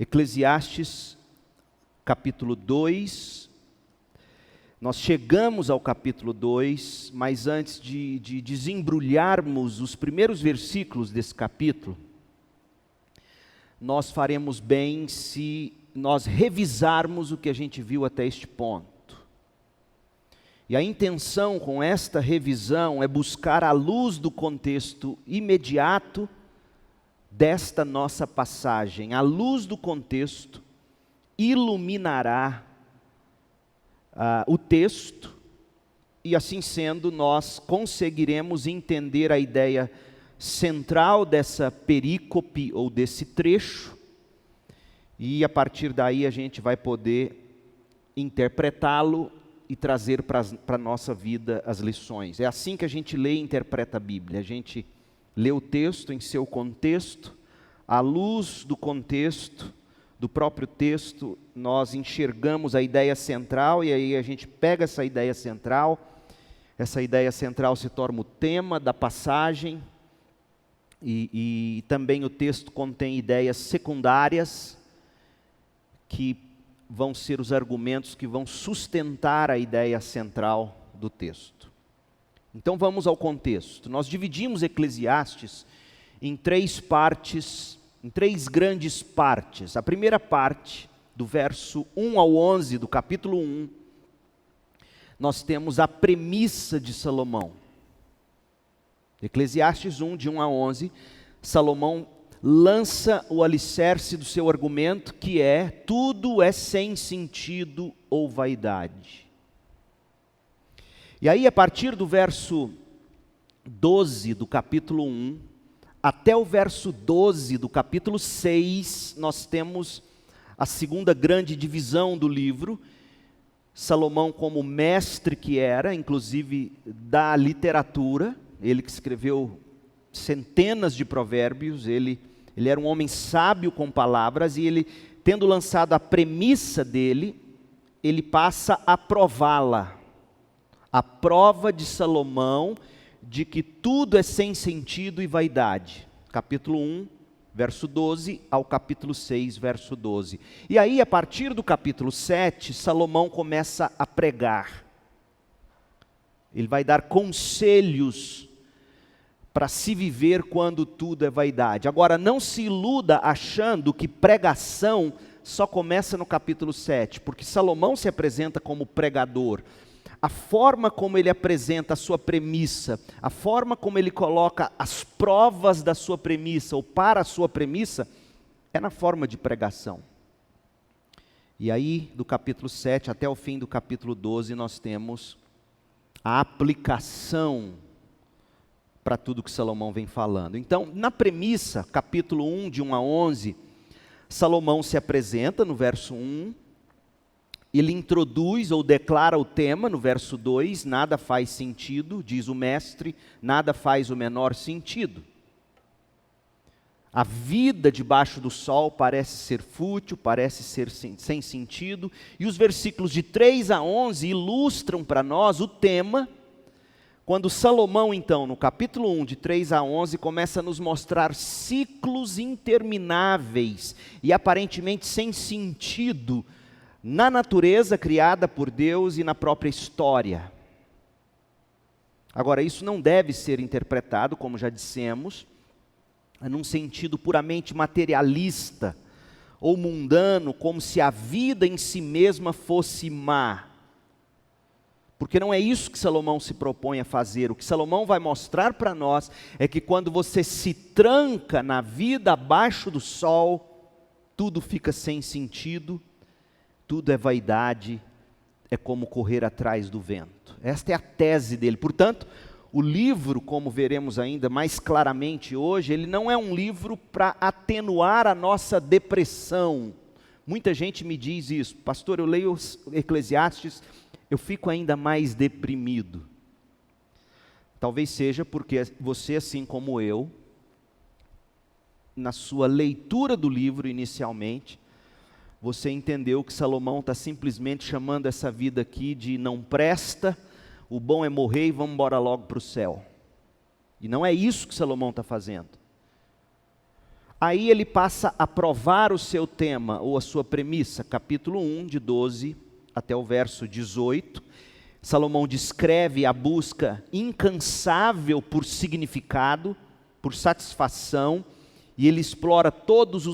Eclesiastes, capítulo 2. Nós chegamos ao capítulo 2, mas antes de desembrulharmos os primeiros versículos desse capítulo, nós faremos bem se nós revisarmos o que a gente viu até este ponto. E a intenção com esta revisão é buscar, à luz do contexto imediato desta nossa passagem, à luz do contexto, iluminará o texto, e assim sendo, nós conseguiremos entender a ideia central dessa perícope ou desse trecho, e a partir daí a gente vai poder interpretá-lo e trazer para a nossa vida as lições. É assim que a gente lê e interpreta a Bíblia. A gente lê o texto em seu contexto, à luz do contexto, do próprio texto, nós enxergamos a ideia central, e aí a gente pega essa ideia central se torna o tema da passagem, e também o texto contém ideias secundárias, que vão ser os argumentos que vão sustentar a ideia central do texto. Então vamos ao contexto. Nós dividimos Eclesiastes em três partes, em três grandes partes. A primeira parte, do verso 1 ao 11 do capítulo 1, nós temos a premissa de Salomão. Eclesiastes 1, de 1 a 11, Salomão lança o alicerce do seu argumento, que é: tudo é sem sentido ou vaidade. E aí, a partir do verso 12 do capítulo 1, até o verso 12 do capítulo 6, nós temos a segunda grande divisão do livro. Salomão, como mestre que era, inclusive da literatura, ele que escreveu centenas de provérbios, ele era um homem sábio com palavras, e ele, tendo lançado a premissa dele, ele passa a prová-la. A prova de Salomão de que tudo é sem sentido e vaidade. Capítulo 1, verso 12, ao capítulo 6, verso 12. E aí, a partir do capítulo 7, Salomão começa a pregar. Ele vai dar conselhos para se viver quando tudo é vaidade. Agora, não se iluda achando que pregação só começa no capítulo 7, porque Salomão se apresenta como pregador. A forma como ele apresenta a sua premissa, a forma como ele coloca as provas da sua premissa, ou para a sua premissa, é na forma de pregação. E aí, do capítulo 7 até o fim do capítulo 12, nós temos a aplicação para tudo que Salomão vem falando. Então, na premissa, capítulo 1, de 1 a 11, Salomão se apresenta no verso 1, ele introduz ou declara o tema no verso 2, nada faz sentido, diz o mestre, nada faz o menor sentido. A vida debaixo do sol parece ser fútil, parece ser sem sentido, e os versículos de 3 a 11 ilustram para nós o tema, quando Salomão, então, no capítulo 1, de 3 a 11, começa a nos mostrar ciclos intermináveis e aparentemente sem sentido na natureza criada por Deus e na própria história. Agora, isso não deve ser interpretado, como já dissemos, num sentido puramente materialista ou mundano, como se a vida em si mesma fosse má. Porque não é isso que Salomão se propõe a fazer. O que Salomão vai mostrar para nós é que quando você se tranca na vida abaixo do sol, tudo fica sem sentido, tudo é vaidade, é como correr atrás do vento. Esta é a tese dele. Portanto, o livro, como veremos ainda mais claramente hoje, ele não é um livro para atenuar a nossa depressão. Muita gente me diz isso: pastor, eu leio Eclesiastes, eu fico ainda mais deprimido. Talvez seja porque você, assim como eu, na sua leitura do livro inicialmente, você entendeu que Salomão está simplesmente chamando essa vida aqui de não presta, o bom é morrer e vamos embora logo para o céu. E não é isso que Salomão está fazendo. Aí ele passa a provar o seu tema, ou a sua premissa, capítulo 1, de 12 até o verso 18. Salomão descreve a busca incansável por significado, por satisfação, e ele explora todos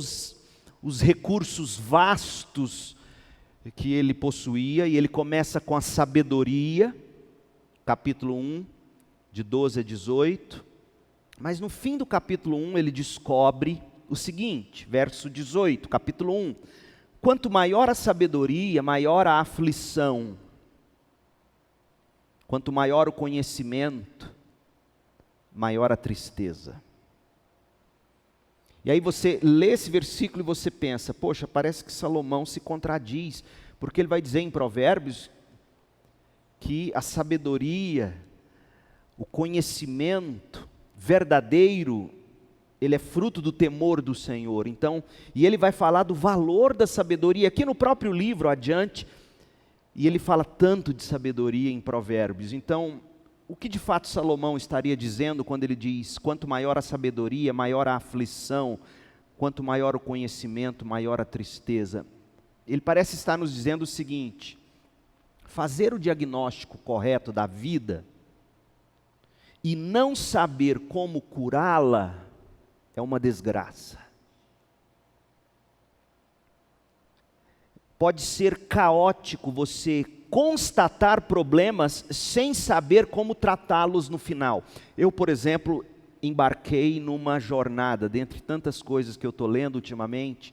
os recursos vastos que ele possuía, e ele começa com a sabedoria, capítulo 1, de 12 a 18, mas no fim do capítulo 1 ele descobre o seguinte, verso 18, capítulo 1, quanto maior a sabedoria, maior a aflição, quanto maior o conhecimento, maior a tristeza. E aí você lê esse versículo e você pensa, poxa, parece que Salomão se contradiz, porque ele vai dizer em Provérbios que a sabedoria, o conhecimento verdadeiro, ele é fruto do temor do Senhor. Então, e ele vai falar do valor da sabedoria, aqui no próprio livro, adiante, e ele fala tanto de sabedoria em Provérbios. Então, o que de fato Salomão estaria dizendo quando ele diz, quanto maior a sabedoria, maior a aflição, quanto maior o conhecimento, maior a tristeza? Ele parece estar nos dizendo o seguinte, fazer o diagnóstico correto da vida e não saber como curá-la é uma desgraça. Pode ser caótico você constatar problemas sem saber como tratá-los no final. Eu, por exemplo, embarquei numa jornada, dentre tantas coisas que eu estou lendo ultimamente,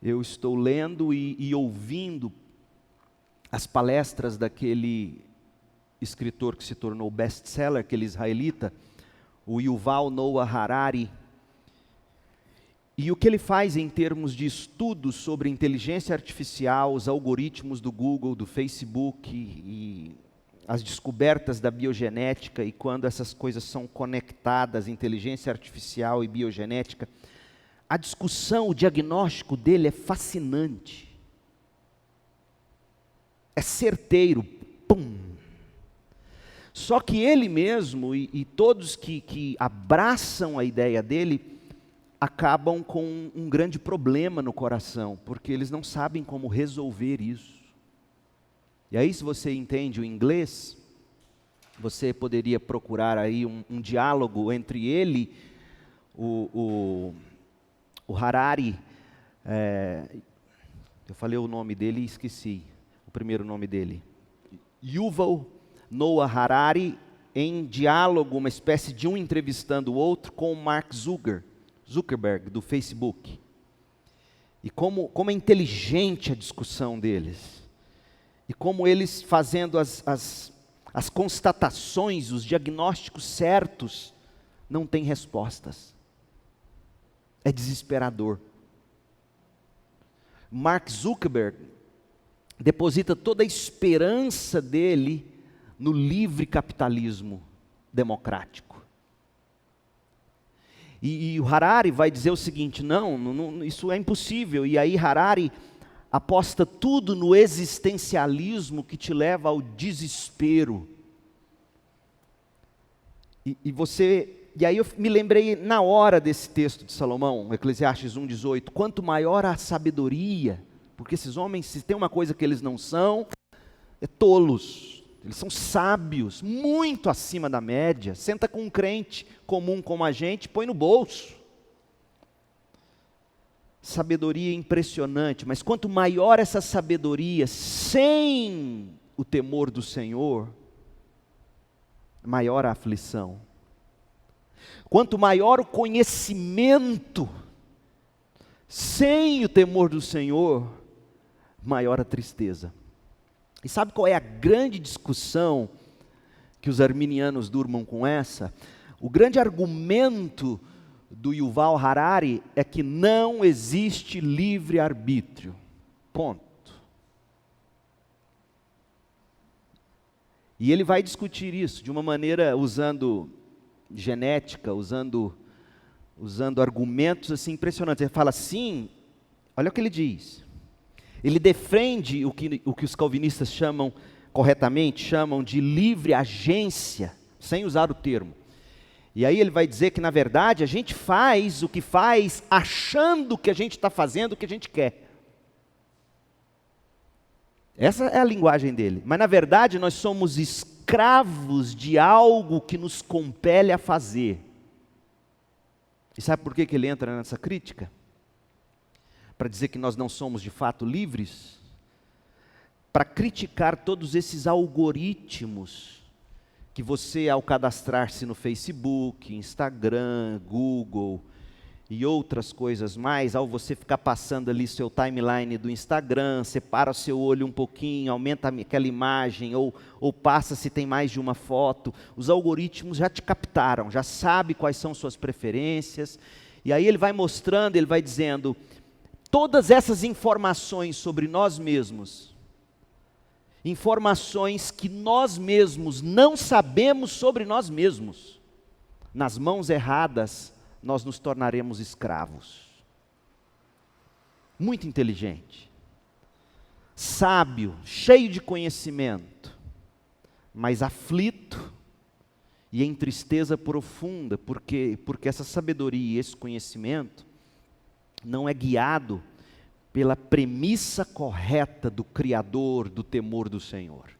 eu estou lendo e ouvindo as palestras daquele escritor que se tornou best-seller, aquele israelita, o Yuval Noah Harari. E o que ele faz em termos de estudos sobre inteligência artificial, os algoritmos do Google, do Facebook e as descobertas da biogenética, e quando essas coisas são conectadas, inteligência artificial e biogenética, a discussão, o diagnóstico dele é fascinante. É certeiro, pum. Só que ele mesmo e todos que abraçam a ideia dele, acabam com um grande problema no coração, porque eles não sabem como resolver isso. E aí, se você entende o inglês, você poderia procurar aí um diálogo entre ele, o Harari, eu falei o nome dele e esqueci o primeiro nome dele, Yuval Noah Harari, em diálogo, uma espécie de um entrevistando o outro, com o Mark Zuckerberg, do Facebook. E como é inteligente a discussão deles. E como eles fazendo as constatações, os diagnósticos certos, não têm respostas. É desesperador. Mark Zuckerberg deposita toda a esperança dele no livre capitalismo democrático. E o Harari vai dizer o seguinte, não, isso é impossível. E aí Harari aposta tudo no existencialismo que te leva ao desespero. E aí eu me lembrei na hora desse texto de Salomão, Eclesiastes 1:18, quanto maior a sabedoria, porque esses homens, se tem uma coisa que eles não são, é tolos. Eles são sábios, muito acima da média. Senta com um crente comum como a gente, põe no bolso. Sabedoria impressionante, mas quanto maior essa sabedoria, sem o temor do Senhor, maior a aflição. Quanto maior o conhecimento, sem o temor do Senhor, maior a tristeza. E sabe qual é a grande discussão que os arminianos durmam com essa? O grande argumento do Yuval Harari é que não existe livre-arbítrio. Ponto. E ele vai discutir isso de uma maneira usando genética, usando argumentos assim impressionantes. Ele fala assim, olha o que ele diz. Ele defende o que os calvinistas corretamente chamam de livre agência, sem usar o termo. E aí ele vai dizer que, na verdade, a gente faz o que faz achando que a gente está fazendo o que a gente quer. Essa é a linguagem dele. Mas, na verdade, nós somos escravos de algo que nos compele a fazer. E sabe por que ele entra nessa crítica? Para dizer que nós não somos de fato livres? Para criticar todos esses algoritmos que você, ao cadastrar-se no Facebook, Instagram, Google e outras coisas mais, ao você ficar passando ali seu timeline do Instagram, separa o seu olho um pouquinho, aumenta aquela imagem, ou passa se tem mais de uma foto, os algoritmos já te captaram, já sabe quais são suas preferências, e aí ele vai mostrando, ele vai dizendo, todas essas informações sobre nós mesmos, informações que nós mesmos não sabemos sobre nós mesmos, nas mãos erradas, nós nos tornaremos escravos. Muito inteligente, sábio, cheio de conhecimento, mas aflito e em tristeza profunda, porque essa sabedoria e esse conhecimento não é guiado pela premissa correta do Criador, do temor do Senhor.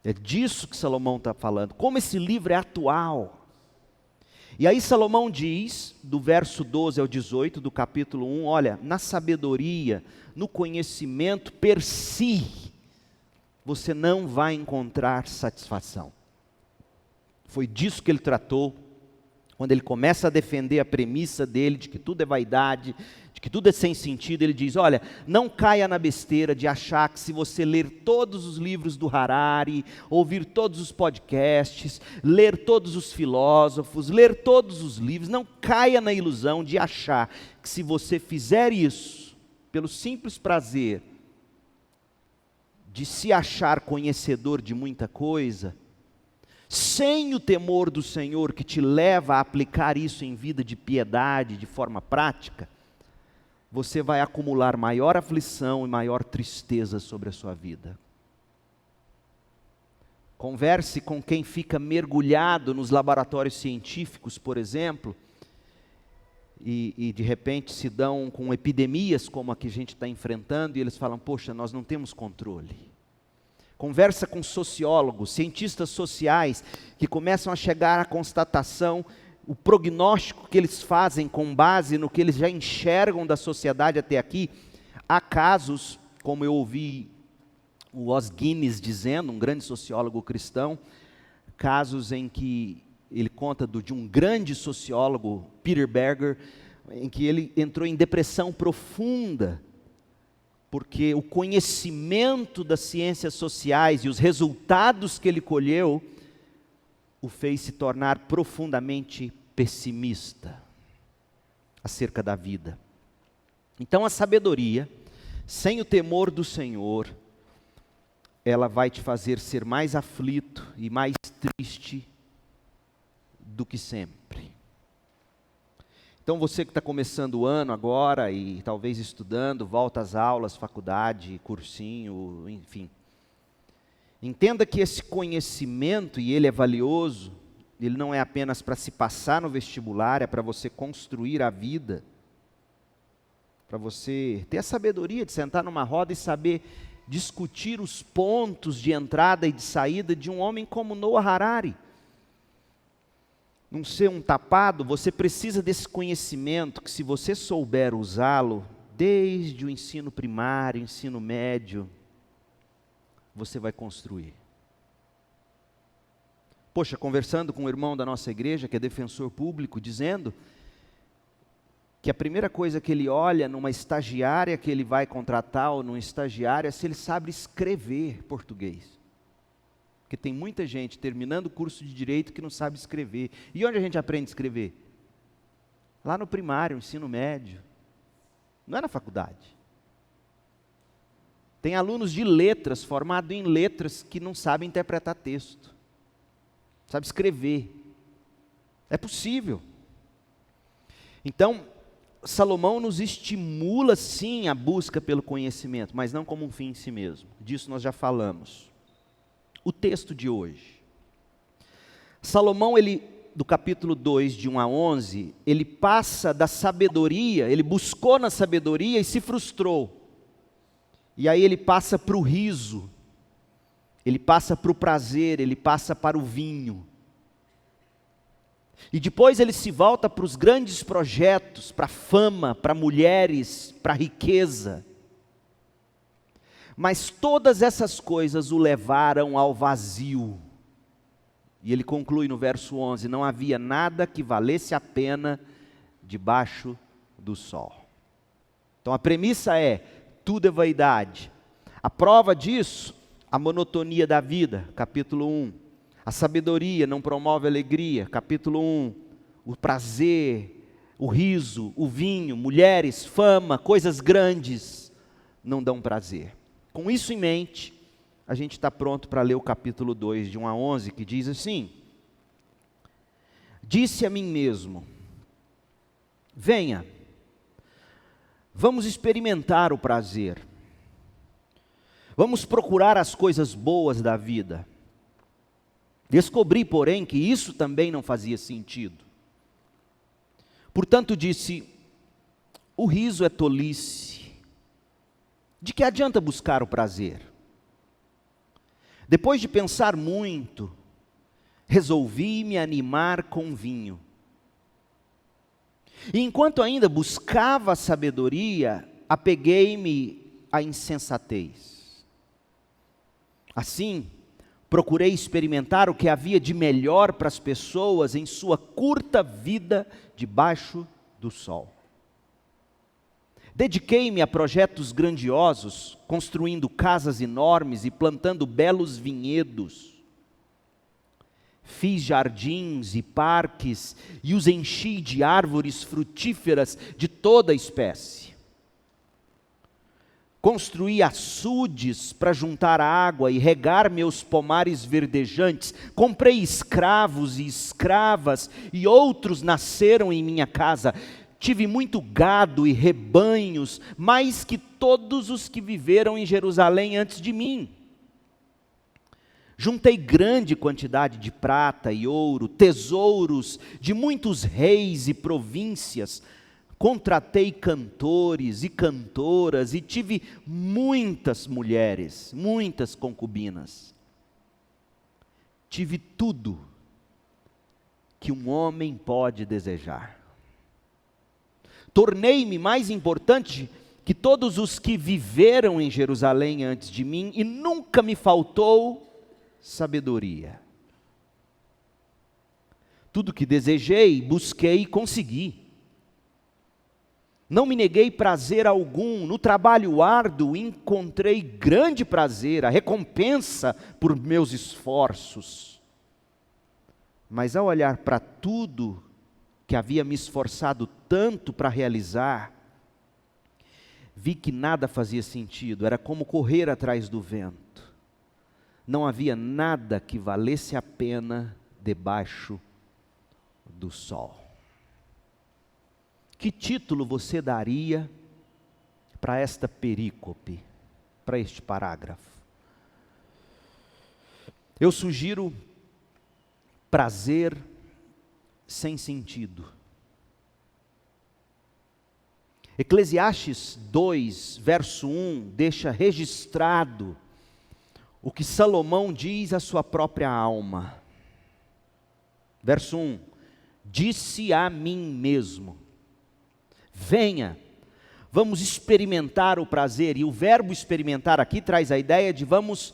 É disso que Salomão está falando, como esse livro é atual. E aí Salomão diz, do verso 12 ao 18 do capítulo 1, olha, na sabedoria, no conhecimento per si, você não vai encontrar satisfação. Foi disso que ele tratou, quando ele começa a defender a premissa dele, de que tudo é vaidade, de que tudo é sem sentido, ele diz, olha, não caia na besteira de achar que se você ler todos os livros do Harari, ouvir todos os podcasts, ler todos os filósofos, ler todos os livros, não caia na ilusão de achar que se você fizer isso, pelo simples prazer de se achar conhecedor de muita coisa, sem o temor do Senhor que te leva a aplicar isso em vida de piedade, de forma prática, você vai acumular maior aflição e maior tristeza sobre a sua vida. Converse com quem fica mergulhado nos laboratórios científicos, por exemplo, e de repente se dão com epidemias como a que a gente está enfrentando, e eles falam, poxa, nós não temos controle. Conversa com sociólogos, cientistas sociais, que começam a chegar à constatação, o prognóstico que eles fazem com base no que eles já enxergam da sociedade até aqui. Há casos, como eu ouvi o Os Guinness dizendo, um grande sociólogo cristão, casos em que ele conta de um grande sociólogo, Peter Berger, em que ele entrou em depressão profunda, porque o conhecimento das ciências sociais e os resultados que ele colheu, o fez se tornar profundamente pessimista acerca da vida. Então a sabedoria, sem o temor do Senhor, ela vai te fazer ser mais aflito e mais triste do que sempre. Então você que está começando o ano agora e talvez estudando, volta às aulas, faculdade, cursinho, enfim. Entenda que esse conhecimento, e ele é valioso, ele não é apenas para se passar no vestibular, é para você construir a vida, para você ter a sabedoria de sentar numa roda e saber discutir os pontos de entrada e de saída de um homem como Noah Harari. Não ser um tapado, você precisa desse conhecimento que, se você souber usá-lo, desde o ensino primário, ensino médio, você vai construir. Poxa, conversando com um irmão da nossa igreja, que é defensor público, dizendo que a primeira coisa que ele olha numa estagiária que ele vai contratar, ou num estagiário, é se ele sabe escrever português. Porque tem muita gente terminando o curso de Direito que não sabe escrever. E onde a gente aprende a escrever? Lá no primário, ensino médio. Não é na faculdade. Tem alunos de letras, formados em letras, que não sabem interpretar texto. Sabe escrever. É possível. Então, Salomão nos estimula sim a busca pelo conhecimento, mas não como um fim em si mesmo. Disso nós já falamos. O texto de hoje. Salomão, ele do capítulo 2, de 1 a 11, ele passa da sabedoria, ele buscou na sabedoria e se frustrou. E aí ele passa para o riso, ele passa para o prazer, ele passa para o vinho. E depois ele se volta para os grandes projetos, para a fama, para mulheres, para a riqueza. Mas todas essas coisas o levaram ao vazio. E ele conclui no verso 11, não havia nada que valesse a pena debaixo do sol. Então a premissa é, tudo é vaidade. A prova disso, a monotonia da vida, capítulo 1. A sabedoria não promove alegria, capítulo 1. O prazer, o riso, o vinho, mulheres, fama, coisas grandes, não dão prazer. Com isso em mente, a gente está pronto para ler o capítulo 2, de 1 a 11, que diz assim: disse a mim mesmo, venha, vamos experimentar o prazer, vamos procurar as coisas boas da vida. Descobri, porém, que isso também não fazia sentido. Portanto disse, o riso é tolice. De que adianta buscar o prazer? Depois de pensar muito, resolvi me animar com vinho. E enquanto ainda buscava a sabedoria, apeguei-me à insensatez. Assim, procurei experimentar o que havia de melhor para as pessoas em sua curta vida debaixo do sol. Dediquei-me a projetos grandiosos, construindo casas enormes e plantando belos vinhedos. Fiz jardins e parques e os enchi de árvores frutíferas de toda espécie. Construí açudes para juntar água e regar meus pomares verdejantes. Comprei escravos e escravas e outros nasceram em minha casa. Tive muito gado e rebanhos, mais que todos os que viveram em Jerusalém antes de mim. Juntei grande quantidade de prata e ouro, tesouros de muitos reis e províncias. Contratei cantores e cantoras e tive muitas mulheres, muitas concubinas. Tive tudo que um homem pode desejar. Tornei-me mais importante que todos os que viveram em Jerusalém antes de mim e nunca me faltou sabedoria. Tudo que desejei, busquei e consegui. Não me neguei prazer algum, no trabalho árduo encontrei grande prazer, a recompensa por meus esforços. Mas ao olhar para tudo que havia me esforçado tanto para realizar, vi que nada fazia sentido, era como correr atrás do vento. Não havia nada que valesse a pena debaixo do sol. Que título você daria para esta perícope, para este parágrafo? Eu sugiro prazer sem sentido. Eclesiastes 2, verso 1, deixa registrado o que Salomão diz à sua própria alma. Verso 1, disse a mim mesmo, venha, vamos experimentar o prazer. E o verbo experimentar aqui traz a ideia de vamos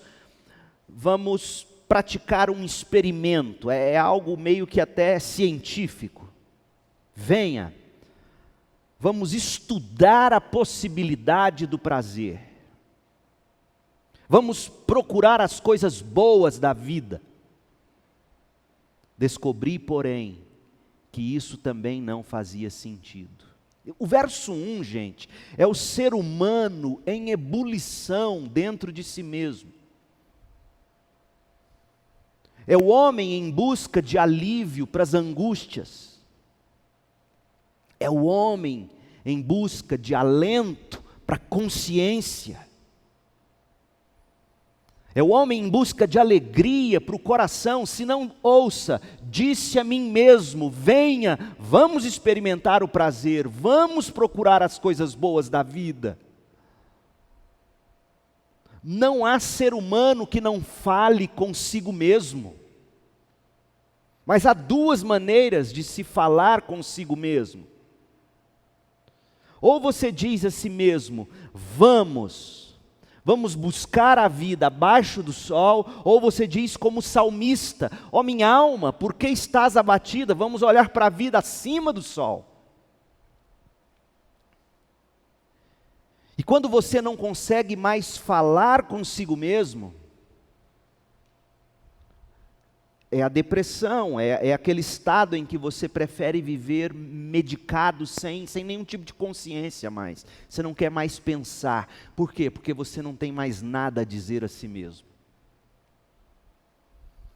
praticar um experimento, é algo meio que até científico. Venha, vamos estudar a possibilidade do prazer. Vamos procurar as coisas boas da vida. Descobri, porém, que isso também não fazia sentido. O verso 1, gente, é o ser humano em ebulição dentro de si mesmo. É o homem em busca de alívio para as angústias. É o homem em busca de alento para a consciência. É o homem em busca de alegria para o coração, se não ouça, disse a mim mesmo, venha, vamos experimentar o prazer, vamos procurar as coisas boas da vida. Não há ser humano que não fale consigo mesmo. Mas há duas maneiras de se falar consigo mesmo. Ou você diz a si mesmo, vamos buscar a vida abaixo do sol, ou você diz como salmista, ó minha alma, por que estás abatida? Vamos olhar para a vida acima do sol. E quando você não consegue mais falar consigo mesmo, é a depressão, é aquele estado em que você prefere viver medicado sem nenhum tipo de consciência mais. Você não quer mais pensar. Por quê? Porque você não tem mais nada a dizer a si mesmo.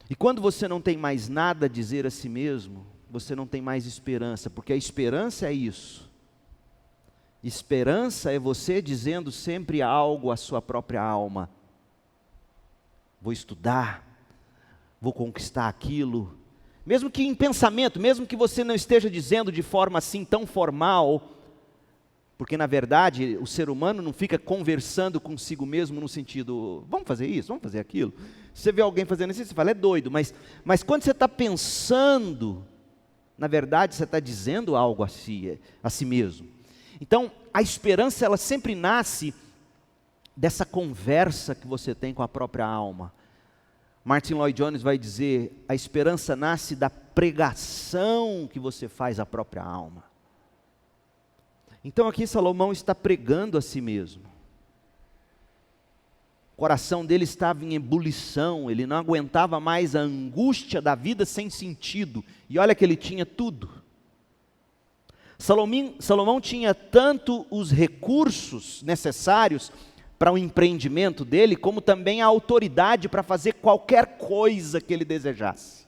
E quando você não tem mais nada a dizer a si mesmo, você não tem mais esperança, porque a esperança é isso. Esperança é você dizendo sempre algo à sua própria alma. Vou estudar. Vou conquistar aquilo, mesmo que em pensamento, mesmo que você não esteja dizendo de forma assim tão formal, porque na verdade o ser humano não fica conversando consigo mesmo no sentido, vamos fazer isso, vamos fazer aquilo. Se você vê alguém fazendo isso, você fala, é doido, mas quando você está pensando, na verdade você está dizendo algo a si mesmo. Então, a esperança ela sempre nasce dessa conversa que você tem com a própria alma. Martin Lloyd Jones vai dizer, a esperança nasce da pregação que você faz à própria alma. Então aqui Salomão está pregando a si mesmo. O coração dele estava em ebulição, ele não aguentava mais a angústia da vida sem sentido. E olha que ele tinha tudo. Salomão tinha tanto os recursos necessários para o empreendimento dele, como também a autoridade para fazer qualquer coisa que ele desejasse.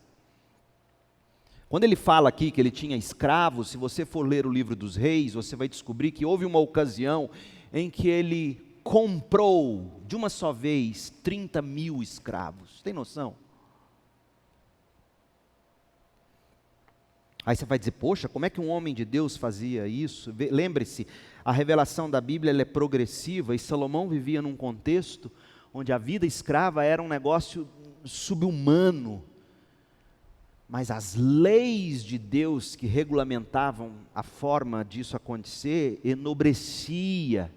Quando ele fala aqui que ele tinha escravos, se você for ler o livro dos reis, você vai descobrir que houve uma ocasião em que ele comprou, de uma só vez, 30 mil escravos. Tem noção? Aí você vai dizer, poxa, como é que um homem de Deus fazia isso? Lembre-se, a revelação da Bíblia ela é progressiva e Salomão vivia num contexto onde a vida escrava era um negócio subhumano. Mas as leis de Deus que regulamentavam a forma disso acontecer, enobrecia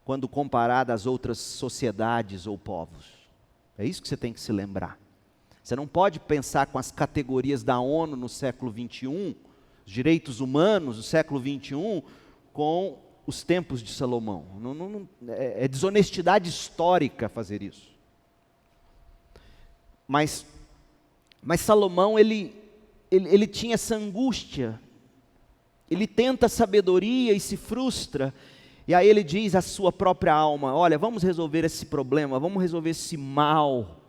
quando comparada às outras sociedades ou povos. É isso que você tem que se lembrar. Você não pode pensar com as categorias da ONU no século XXI, os direitos humanos do século XXI, com os tempos de Salomão. É desonestidade histórica fazer isso. Mas Salomão, ele tinha essa angústia. Ele tenta a sabedoria e se frustra. E aí ele diz à sua própria alma, olha, vamos resolver esse problema, vamos resolver esse mal,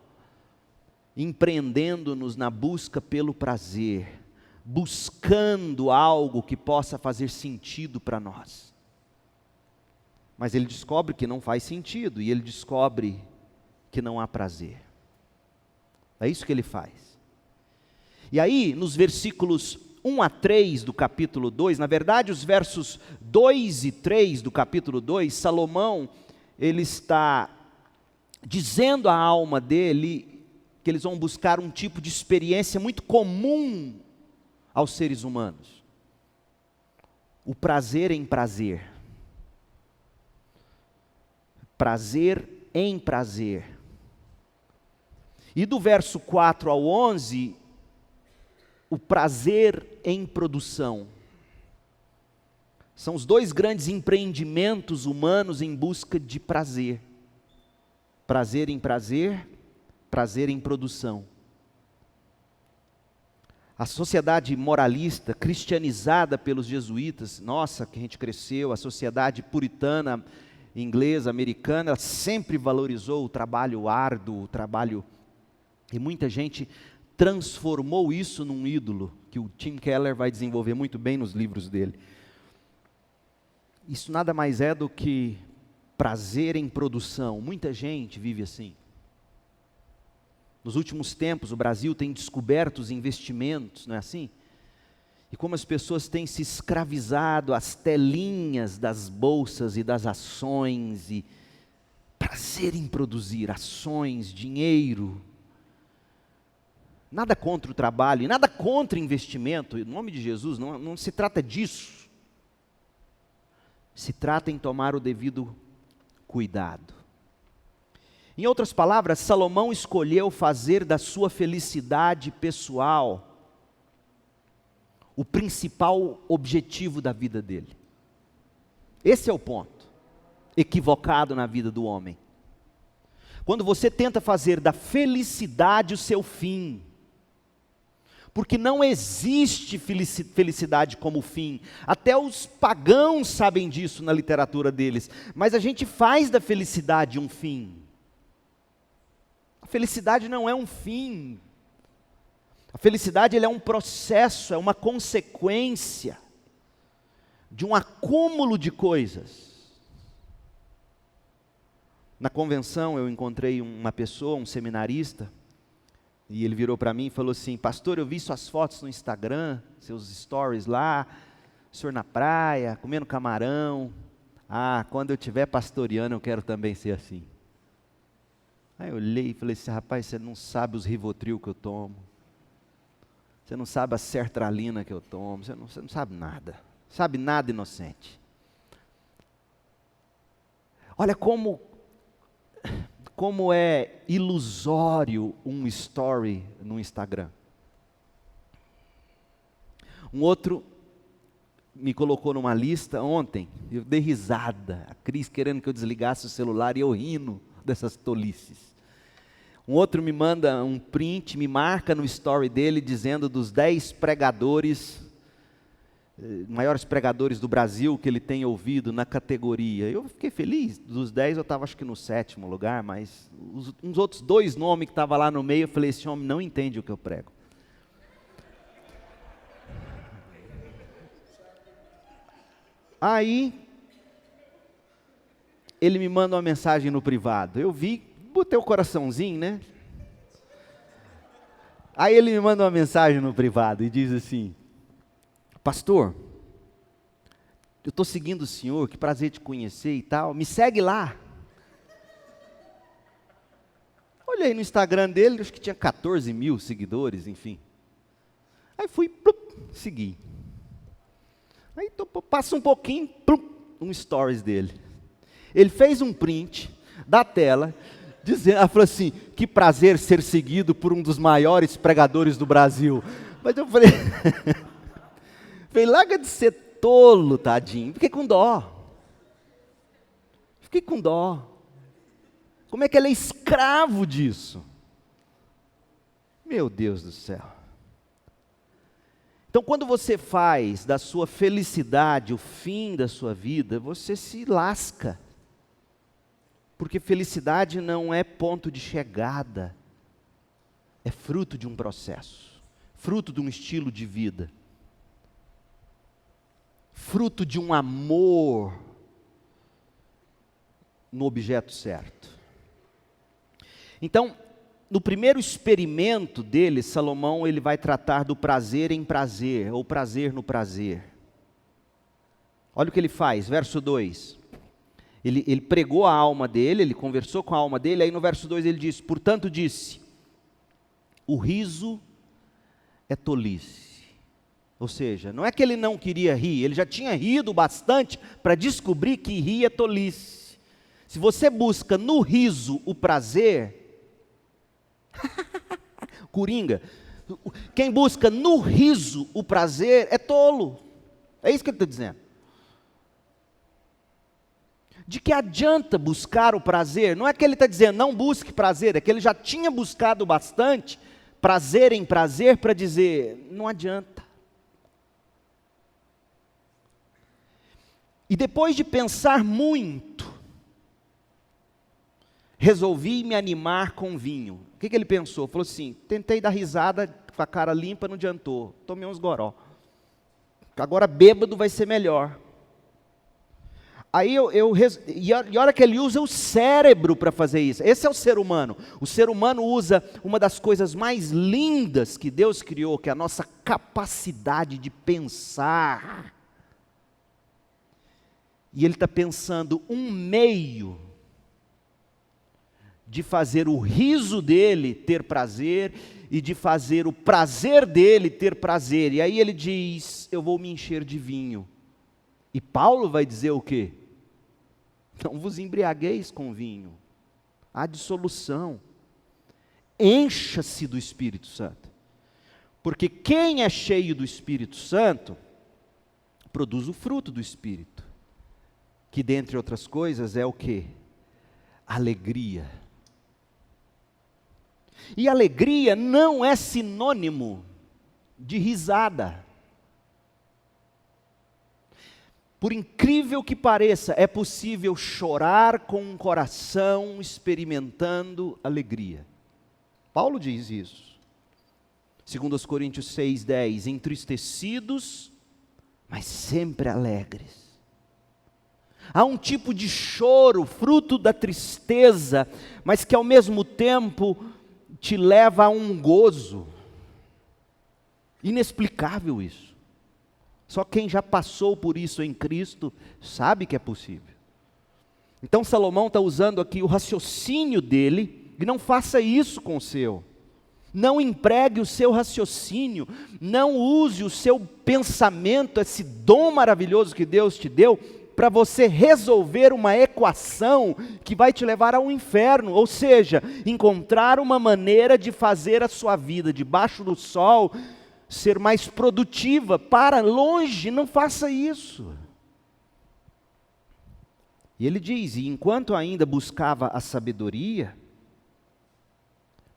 empreendendo-nos na busca pelo prazer, buscando algo que possa fazer sentido para nós. Mas ele descobre que não faz sentido, e ele descobre que não há prazer. É isso que ele faz. E aí, nos versículos 1 a 3 do capítulo 2, na verdade os versos 2 e 3 do capítulo 2, Salomão, ele está dizendo à alma dele que eles vão buscar um tipo de experiência muito comum aos seres humanos. O prazer em prazer. Prazer em prazer. E do verso 4 ao 11, o prazer em produção. São os dois grandes empreendimentos humanos em busca de prazer. Prazer em prazer, prazer em produção. A sociedade moralista, cristianizada pelos jesuítas, nossa, que a gente cresceu, a sociedade puritana, inglesa, americana, ela sempre valorizou o trabalho árduo, o trabalho, e muita gente transformou isso num ídolo, que o Tim Keller vai desenvolver muito bem nos livros dele. Isso nada mais é do que prazer em produção. Muita gente vive assim. Nos últimos tempos, o Brasil tem descoberto os investimentos, não é assim? E como as pessoas têm se escravizado às telinhas das bolsas e das ações, e prazer em produzir ações, dinheiro. Nada contra o trabalho e nada contra investimento, em nome de Jesus, não se trata disso. Se trata em tomar o devido cuidado. Em outras palavras, Salomão escolheu fazer da sua felicidade pessoal o principal objetivo da vida dele. Esse é o ponto equivocado na vida do homem. Quando você tenta fazer da felicidade o seu fim, porque não existe felicidade como fim. Até os pagãos sabem disso na literatura deles. Mas a gente faz da felicidade um fim. A felicidade não é um fim. A felicidade é um processo, é uma consequência de um acúmulo de coisas. Na convenção eu encontrei uma pessoa, um seminarista, e ele virou para mim e falou assim: pastor, eu vi suas fotos no Instagram, seus stories lá, o senhor na praia, comendo camarão. Ah, quando eu estiver pastoreando eu quero também ser assim. Aí eu olhei e falei assim: rapaz, você não sabe os Rivotril que eu tomo. Você não sabe a sertralina que eu tomo. Você não sabe nada. Sabe nada, inocente. Olha como é ilusório um story no Instagram. Um outro me colocou numa lista ontem, eu dei risada, a Cris querendo que eu desligasse o celular e eu rindo dessas tolices. Um outro me manda um print, me marca no story dele dizendo dos 10 pregadores, maiores pregadores do Brasil que ele tem ouvido na categoria. Eu fiquei feliz, dos 10 eu estava acho que no 7º lugar, mas uns outros 2 nomes que estavam lá no meio, eu falei, esse homem não entende o que eu prego. Aí, ele me manda uma mensagem no privado, eu vi, botei o coraçãozinho, né? Aí ele me manda uma mensagem no privado e diz assim: pastor, eu estou seguindo o senhor, que prazer te conhecer e tal, me segue lá. Olhei no Instagram dele, acho que tinha 14 mil seguidores, enfim. Aí fui, segui. Aí passa um pouquinho, um stories dele. Ele fez um print da tela, dizendo, ela falou assim: que prazer ser seguido por um dos maiores pregadores do Brasil. Mas eu falei, larga de ser tolo, tadinho. Fiquei com dó. Como é que ele é escravo disso? Meu Deus do céu. Então, quando você faz da sua felicidade o fim da sua vida, você se lasca. Porque felicidade não é ponto de chegada, é fruto de um processo, fruto de um estilo de vida, fruto de um amor no objeto certo. Então, no primeiro experimento dele, Salomão ele vai tratar do prazer em prazer, ou prazer no prazer. Olha o que ele faz, verso 2. Ele pregou a alma dele, ele conversou com a alma dele, aí no verso 2 ele diz: portanto disse, o riso é tolice. Ou seja, não é que ele não queria rir, ele já tinha rido bastante para descobrir que rir é tolice. Se você busca no riso o prazer, coringa, quem busca no riso o prazer é tolo. É isso que ele está dizendo. De que adianta buscar o prazer? Não é que ele está dizendo, não busque prazer, é que ele já tinha buscado bastante prazer em prazer para dizer, não adianta. E depois de pensar muito, resolvi me animar com vinho. O que ele pensou? Falou assim, tentei dar risada com a cara limpa, não adiantou, tomei uns goró. Agora bêbado vai ser melhor. E olha que ele usa o cérebro para fazer isso. Esse é o ser humano. O ser humano usa uma das coisas mais lindas que Deus criou, que é a nossa capacidade de pensar. E ele está pensando um meio de fazer o riso dele ter prazer e de fazer o prazer dele ter prazer. E aí ele diz: eu vou me encher de vinho. E Paulo vai dizer o quê? Não vos embriagueis com vinho, há dissolução. Encha-se do Espírito Santo. Porque quem é cheio do Espírito Santo, produz o fruto do Espírito. Que dentre outras coisas é o quê? Alegria. E alegria não é sinônimo de risada. Por incrível que pareça, é possível chorar com um coração experimentando alegria. Paulo diz isso. 2 Coríntios 6:10, entristecidos, mas sempre alegres. Há um tipo de choro, fruto da tristeza, mas que ao mesmo tempo te leva a um gozo. Inexplicável isso. Só quem já passou por isso em Cristo sabe que é possível. Então Salomão está usando aqui o raciocínio dele, e não faça isso com o seu. Não empregue o seu raciocínio, não use o seu pensamento, esse dom maravilhoso que Deus te deu, para você resolver uma equação que vai te levar ao inferno. Ou seja, encontrar uma maneira de fazer a sua vida debaixo do sol ser mais produtiva. Para longe, não faça isso. E ele diz, e enquanto ainda buscava a sabedoria,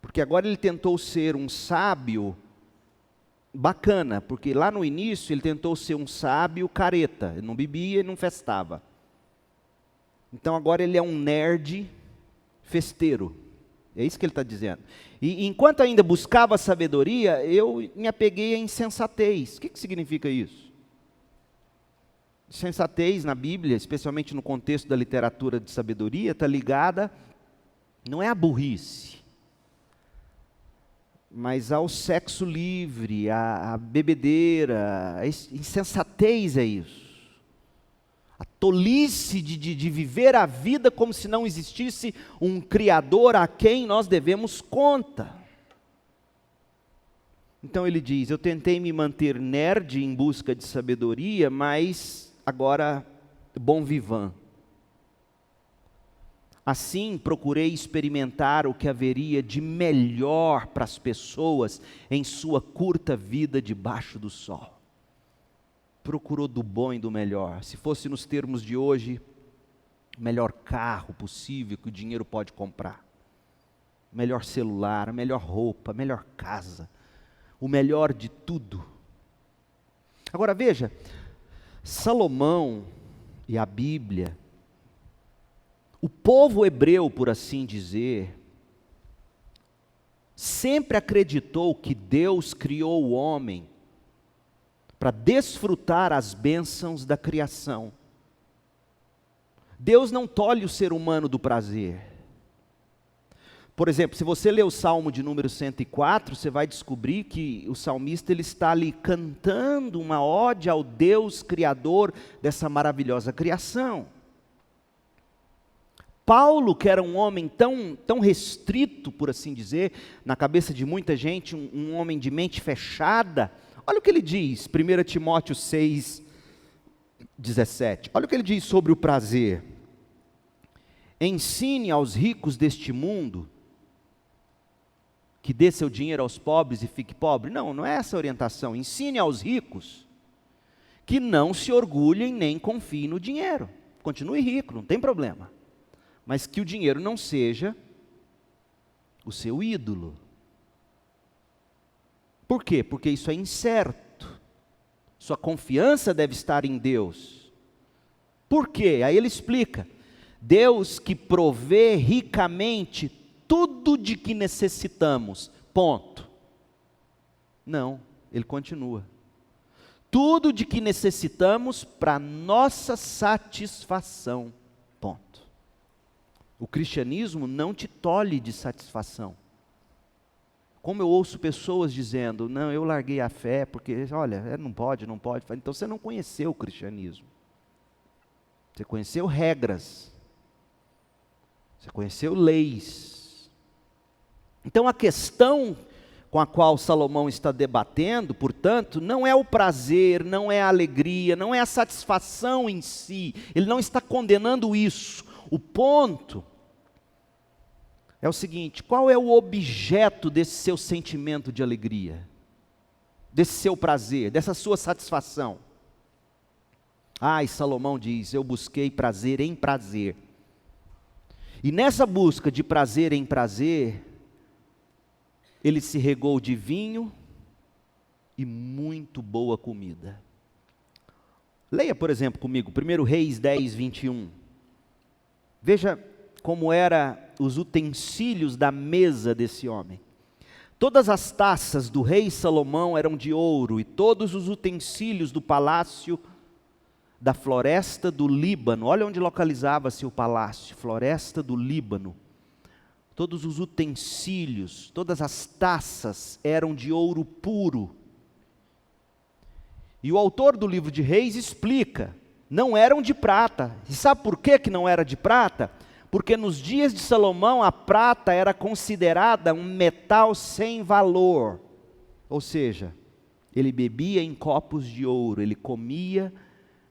porque agora ele tentou ser um sábio bacana, porque lá no início ele tentou ser um sábio careta, ele não bebia e não festava. Então agora ele é um nerd festeiro. É isso que ele está dizendo. E enquanto ainda buscava a sabedoria, eu me apeguei à insensatez. O que significa isso? Sensatez na Bíblia, especialmente no contexto da literatura de sabedoria, está ligada, não é à burrice, mas ao sexo livre, à bebedeira. A insensatez é isso. A tolice de viver a vida como se não existisse um Criador a quem nós devemos conta. Então ele diz, eu tentei me manter nerd em busca de sabedoria, mas agora bon vivant. Assim procurei experimentar o que haveria de melhor para as pessoas em sua curta vida debaixo do sol. Procurou do bom e do melhor. Se fosse nos termos de hoje, o melhor carro possível que o dinheiro pode comprar. O melhor celular, a melhor roupa, a melhor casa. O melhor de tudo. Agora veja, Salomão e a Bíblia, o povo hebreu, por assim dizer, sempre acreditou que Deus criou o homem para desfrutar as bênçãos da criação. Deus não tolhe o ser humano do prazer. Por exemplo, se você ler o Salmo de número 104, você vai descobrir que o salmista ele está ali cantando uma ode ao Deus Criador dessa maravilhosa criação. Paulo, que era um homem tão restrito, por assim dizer, na cabeça de muita gente, um homem de mente fechada, olha o que ele diz, 1 Timóteo 6, 17. Olha o que ele diz sobre o prazer. Ensine aos ricos deste mundo que dê seu dinheiro aos pobres e fique pobre. Não é essa a orientação. Ensine aos ricos que não se orgulhem nem confiem no dinheiro. Continue rico, não tem problema. Mas que o dinheiro não seja o seu ídolo. Por quê? Porque isso é incerto. Sua confiança deve estar em Deus. Por quê? Aí ele explica. Deus que provê ricamente tudo de que necessitamos. Ponto. Não, ele continua. tudo de que necessitamos para nossa satisfação. Ponto. O cristianismo não te tolhe de satisfação. Como eu ouço pessoas dizendo, não, eu larguei a fé porque, olha, não pode. Então você não conheceu o cristianismo. Você conheceu regras. Você conheceu leis. Então a questão com a qual Salomão está debatendo, portanto, não é o prazer, não é a alegria, não é a satisfação em si. Ele não está condenando isso. O ponto é o seguinte: qual é o objeto desse seu sentimento de alegria? Desse seu prazer, dessa sua satisfação? E Salomão diz, eu busquei prazer em prazer. E nessa busca de prazer em prazer, ele se regou de vinho e muito boa comida. Leia, por exemplo, comigo, 1 Reis 10, 21. Veja como eram os utensílios da mesa desse homem. Todas as taças do rei Salomão eram de ouro, e todos os utensílios do palácio da floresta do Líbano. Olha onde localizava-se o palácio, floresta do Líbano. Todos os utensílios, todas as taças eram de ouro puro. E o autor do livro de Reis explica, não eram de prata. E sabe por que não era de prata? Porque nos dias de Salomão a prata era considerada um metal sem valor. Ou seja, ele bebia em copos de ouro, ele comia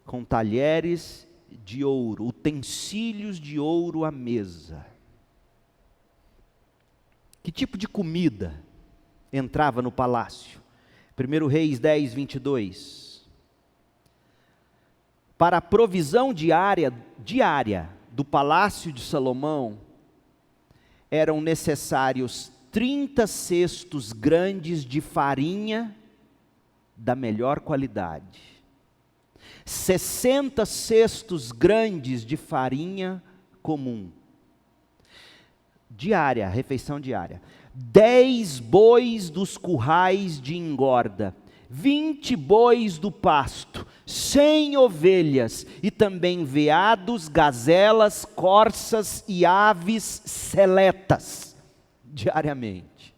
com talheres de ouro, utensílios de ouro à mesa. Que tipo de comida entrava no palácio? 1 Reis 10, 22. Para a provisão diária do palácio de Salomão, eram necessários 30 cestos grandes de farinha da melhor qualidade, 60 cestos grandes de farinha comum, diária, refeição diária, 10 bois dos currais de engorda, 20 bois do pasto, 100 ovelhas, e também veados, gazelas, corças e aves seletas, diariamente.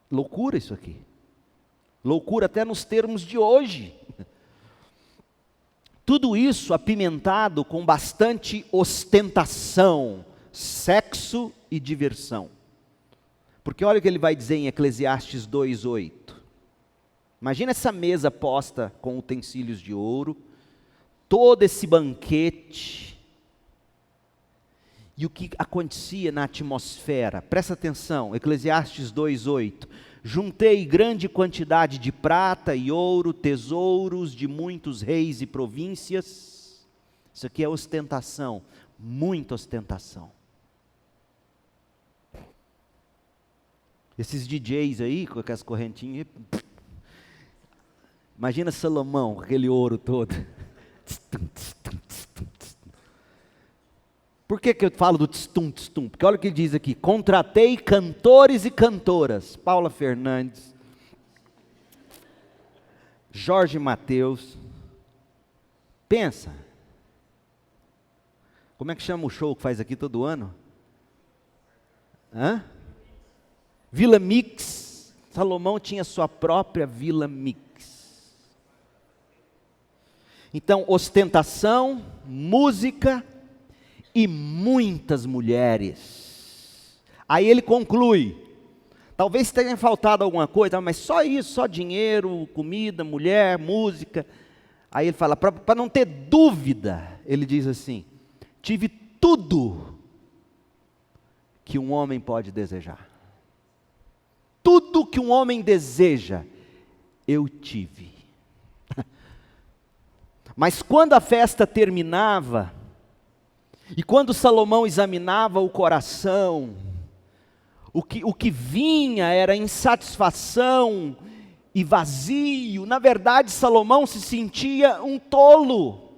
Loucura isso aqui. Loucura até nos termos de hoje. Tudo isso apimentado com bastante ostentação, sexo e diversão. Porque olha o que ele vai dizer em Eclesiastes 2:8. Imagina essa mesa posta com utensílios de ouro, todo esse banquete, e o que acontecia na atmosfera. Presta atenção, Eclesiastes 2:8. Juntei grande quantidade de prata e ouro, tesouros de muitos reis e províncias. Isso aqui é ostentação, muita ostentação. Esses DJs aí, com aquelas correntinhas, imagina Salomão com aquele ouro todo. Por que eu falo do tstum? Porque olha o que ele diz aqui: contratei cantores e cantoras, Paula Fernandes, Jorge Mateus. Pensa, como é que chama o show que faz aqui todo ano? Vila Mix. Salomão tinha sua própria Vila Mix. Então, ostentação, música e muitas mulheres. Aí ele conclui, talvez tenha faltado alguma coisa, mas só isso, só dinheiro, comida, mulher, música. Aí ele fala, para não ter dúvida, ele diz assim, tive tudo que um homem pode desejar. Tudo que um homem deseja, eu tive. Mas quando a festa terminava, e quando Salomão examinava o coração, o que vinha era insatisfação e vazio. Na verdade, Salomão se sentia um tolo.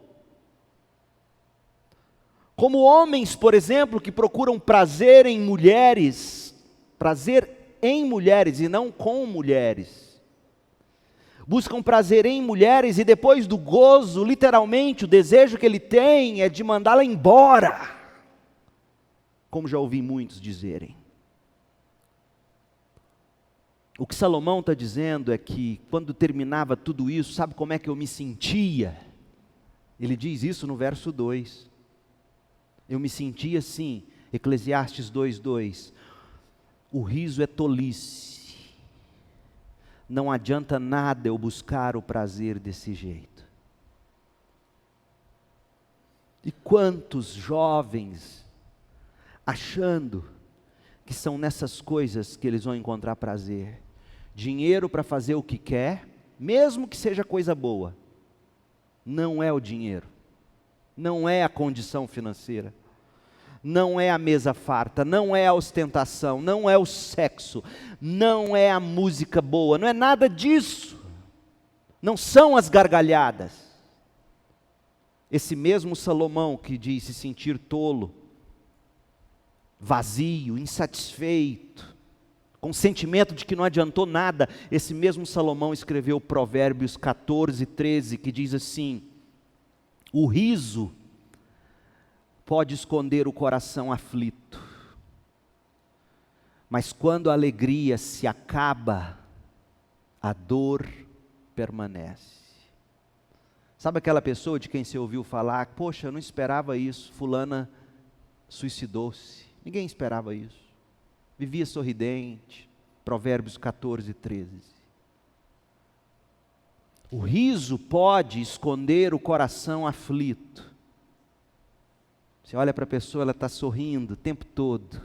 Como homens, por exemplo, que procuram prazer em mulheres e não com mulheres. buscam prazer em mulheres e depois do gozo, literalmente, o desejo que ele tem é de mandá-la embora, como já ouvi muitos dizerem. O que Salomão está dizendo é que, quando terminava tudo isso, sabe como é que eu me sentia? Ele diz isso no verso 2. Eu me sentia assim, Eclesiastes 2:2. O riso é tolice. Não adianta nada eu buscar o prazer desse jeito. E quantos jovens achando que são nessas coisas que eles vão encontrar prazer. Dinheiro para fazer o que quer, mesmo que seja coisa boa. Não é o dinheiro, não é a condição financeira, não é a mesa farta, não é a ostentação, não é o sexo, não é a música boa, não é nada disso. Não são as gargalhadas. Esse mesmo Salomão que diz se sentir tolo, vazio, insatisfeito, com o sentimento de que não adiantou nada, esse mesmo Salomão escreveu Provérbios 14:13, que diz assim: o riso pode esconder o coração aflito, mas quando a alegria se acaba, a dor permanece. Sabe aquela pessoa de quem você ouviu falar, poxa, eu não esperava isso, fulana suicidou-se. Ninguém esperava isso. Vivia sorridente. Provérbios 14:13. O riso pode esconder o coração aflito. Você olha para a pessoa, ela está sorrindo o tempo todo,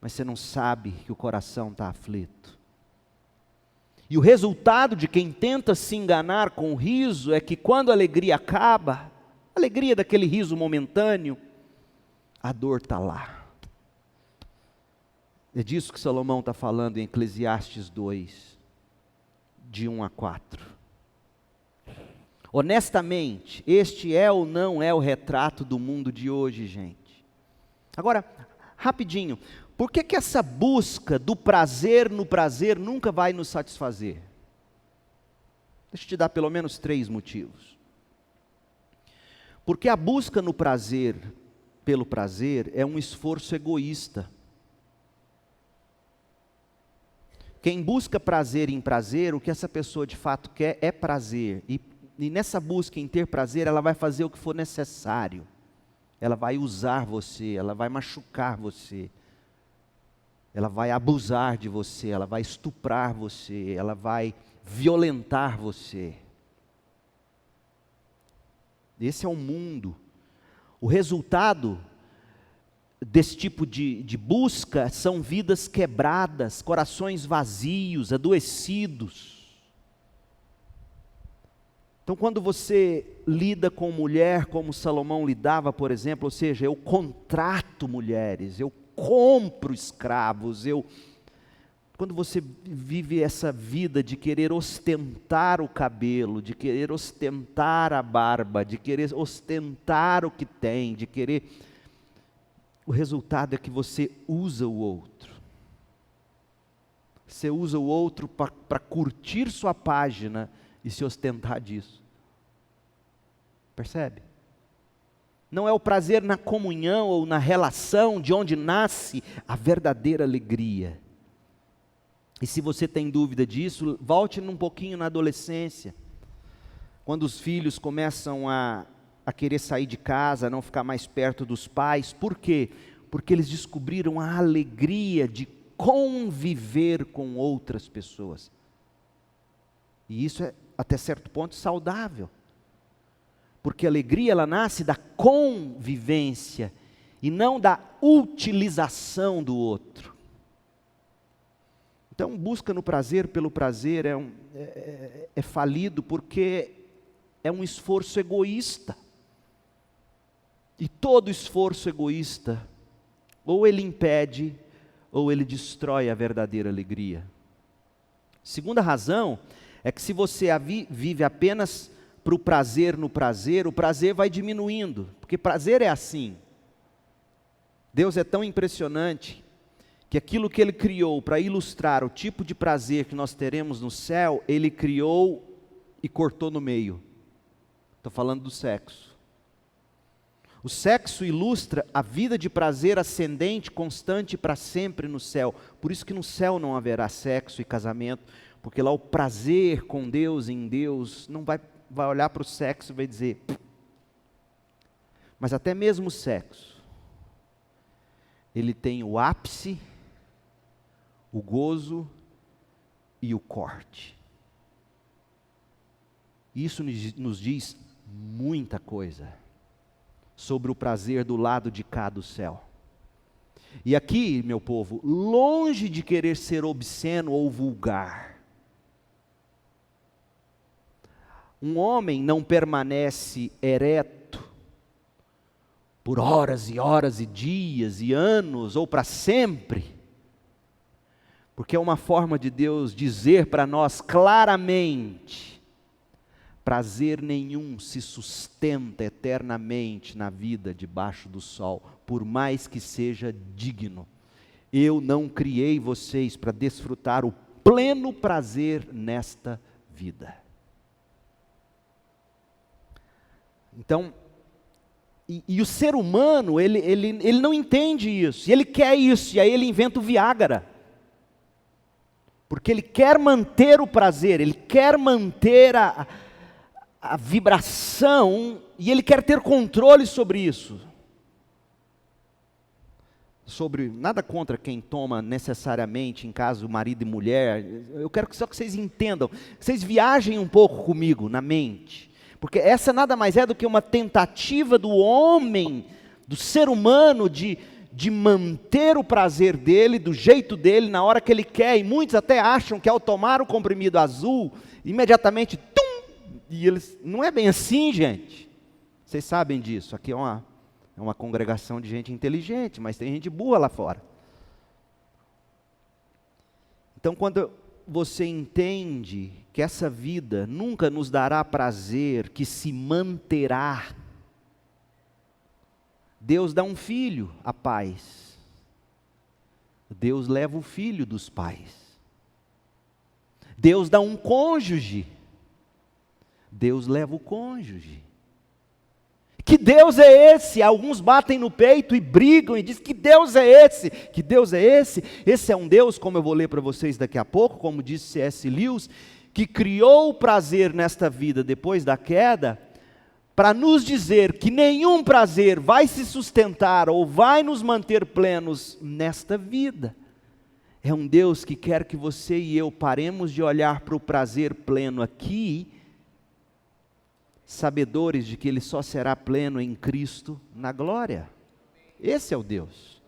mas você não sabe que o coração está aflito. E o resultado de quem tenta se enganar com o riso é que quando a alegria acaba, a alegria daquele riso momentâneo, a dor está lá. É disso que Salomão está falando em Eclesiastes 2, de 1-4. Honestamente, este é ou não é o retrato do mundo de hoje, gente? Agora, rapidinho, por que essa busca do prazer no prazer nunca vai nos satisfazer? Deixa eu te dar pelo menos 3 motivos. Porque a busca no prazer, pelo prazer, é um esforço egoísta. Quem busca prazer em prazer, o que essa pessoa de fato quer é prazer. E nessa busca em ter prazer, ela vai fazer o que for necessário. Ela vai usar você, ela vai machucar você. Ela vai abusar de você, ela vai estuprar você, ela vai violentar você. Esse é o mundo. O resultado desse tipo de busca são vidas quebradas, corações vazios, adoecidos. Então, quando você lida com mulher como Salomão lidava, por exemplo, ou seja, eu contrato mulheres, eu compro escravos, quando você vive essa vida de querer ostentar o cabelo, de querer ostentar a barba, de querer ostentar o que tem, de querer... O resultado é que você usa o outro. Você usa o outro para curtir sua página e se ostentar disso. Percebe? Não é o prazer na comunhão ou na relação de onde nasce a verdadeira alegria. E se você tem dúvida disso, volte um pouquinho na adolescência. Quando os filhos começam a querer sair de casa, a não ficar mais perto dos pais. Por quê? Porque eles descobriram a alegria de conviver com outras pessoas. E isso é, até certo ponto, saudável. Porque a alegria, ela nasce da convivência e não da utilização do outro. Então, busca no prazer pelo prazer é falido porque é um esforço egoísta. E todo esforço egoísta, ou ele impede, ou ele destrói a verdadeira alegria. Segunda razão é que se você vive apenas para o prazer no prazer, o prazer vai diminuindo, porque prazer é assim. Deus é tão impressionante que aquilo que ele criou para ilustrar o tipo de prazer que nós teremos no céu, ele criou e cortou no meio. Estou falando do sexo. O sexo ilustra a vida de prazer ascendente, constante para sempre no céu. Por isso que no céu não haverá sexo e casamento, porque lá o prazer com Deus, em Deus, não vai olhar para o sexo e vai dizer... Mas até mesmo o sexo, ele tem o ápice, o gozo e o corte. Isso nos diz muita coisa sobre o prazer do lado de cá do céu. E aqui, meu povo, longe de querer ser obsceno ou vulgar, um homem não permanece ereto por horas e horas e dias e anos ou para sempre, porque é uma forma de Deus dizer para nós claramente: prazer nenhum se sustenta eternamente na vida debaixo do sol, por mais que seja digno. Eu não criei vocês para desfrutar o pleno prazer nesta vida. Então, e o ser humano, ele não entende isso, e ele quer isso, e aí ele inventa o Viagra. Porque ele quer manter o prazer, ele quer manter a vibração, e ele quer ter controle sobre isso. Nada contra quem toma necessariamente em casa o marido e mulher, eu quero só que vocês entendam, vocês viajem um pouco comigo na mente, porque essa nada mais é do que uma tentativa do homem, do ser humano, de manter o prazer dele, do jeito dele, na hora que ele quer, e muitos até acham que ao tomar o comprimido azul, imediatamente, e eles, não é bem assim, gente, vocês sabem disso, aqui é uma congregação de gente inteligente, mas tem gente burra lá fora. Então, quando você entende que essa vida nunca nos dará prazer, que se manterá, Deus dá um filho a pais, Deus leva o filho dos pais, Deus dá um cônjuge, Deus leva o cônjuge. Que Deus é esse? Alguns batem no peito e brigam e dizem: que Deus é esse? Que Deus é esse? Esse é um Deus, como eu vou ler para vocês daqui a pouco, como disse C.S. Lewis, que criou o prazer nesta vida depois da queda, para nos dizer que nenhum prazer vai se sustentar ou vai nos manter plenos nesta vida. É um Deus que quer que você e eu paremos de olhar para o prazer pleno aqui, sabedores de que ele só será pleno em Cristo na glória. Esse é o Deus.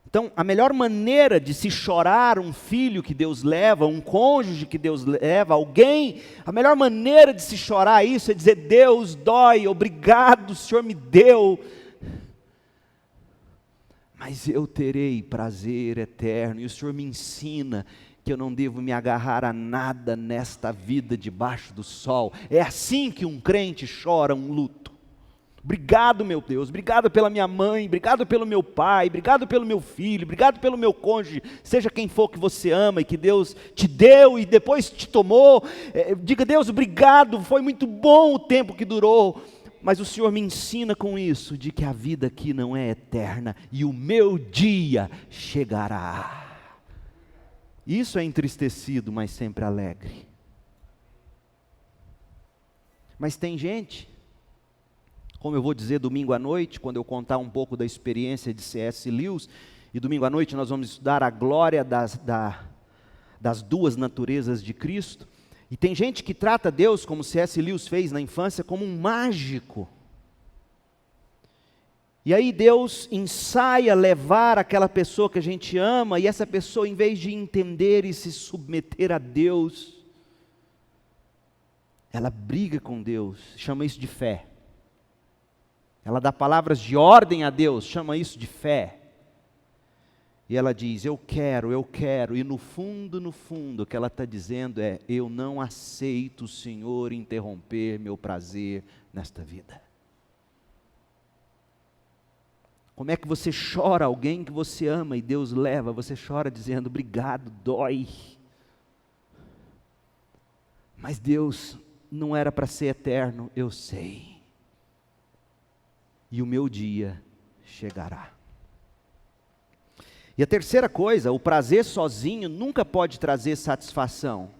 Então, a melhor maneira de se chorar um filho que Deus leva, um cônjuge que Deus leva, alguém, a melhor maneira de se chorar isso é dizer: Deus, dói, obrigado, o Senhor me deu, mas eu terei prazer eterno, e o Senhor me ensina que eu não devo me agarrar a nada nesta vida debaixo do sol. É assim que um crente chora um luto. Obrigado, meu Deus, obrigado pela minha mãe, obrigado pelo meu pai, obrigado pelo meu filho, obrigado pelo meu cônjuge, seja quem for que você ama e que Deus te deu e depois te tomou. Diga: Deus, obrigado, foi muito bom o tempo que durou, mas o Senhor me ensina com isso, de que a vida aqui não é eterna e o meu dia chegará. Isso é entristecido, mas sempre alegre. Mas tem gente, como eu vou dizer domingo à noite, quando eu contar um pouco da experiência de C.S. Lewis, e domingo à noite nós vamos estudar a glória das duas naturezas de Cristo, e tem gente que trata Deus, como C.S. Lewis fez na infância, como um mágico. E aí Deus ensaia levar aquela pessoa que a gente ama, e essa pessoa, em vez de entender e se submeter a Deus, ela briga com Deus, chama isso de fé. Ela dá palavras de ordem a Deus, chama isso de fé. E ela diz: eu quero, e no fundo, o que ela está dizendo é: eu não aceito o Senhor interromper meu prazer nesta vida. Como é que você chora alguém que você ama e Deus leva? Você chora dizendo, obrigado, dói. Mas Deus não era para ser eterno, eu sei. E o meu dia chegará. E a terceira coisa, o prazer sozinho nunca pode trazer satisfação.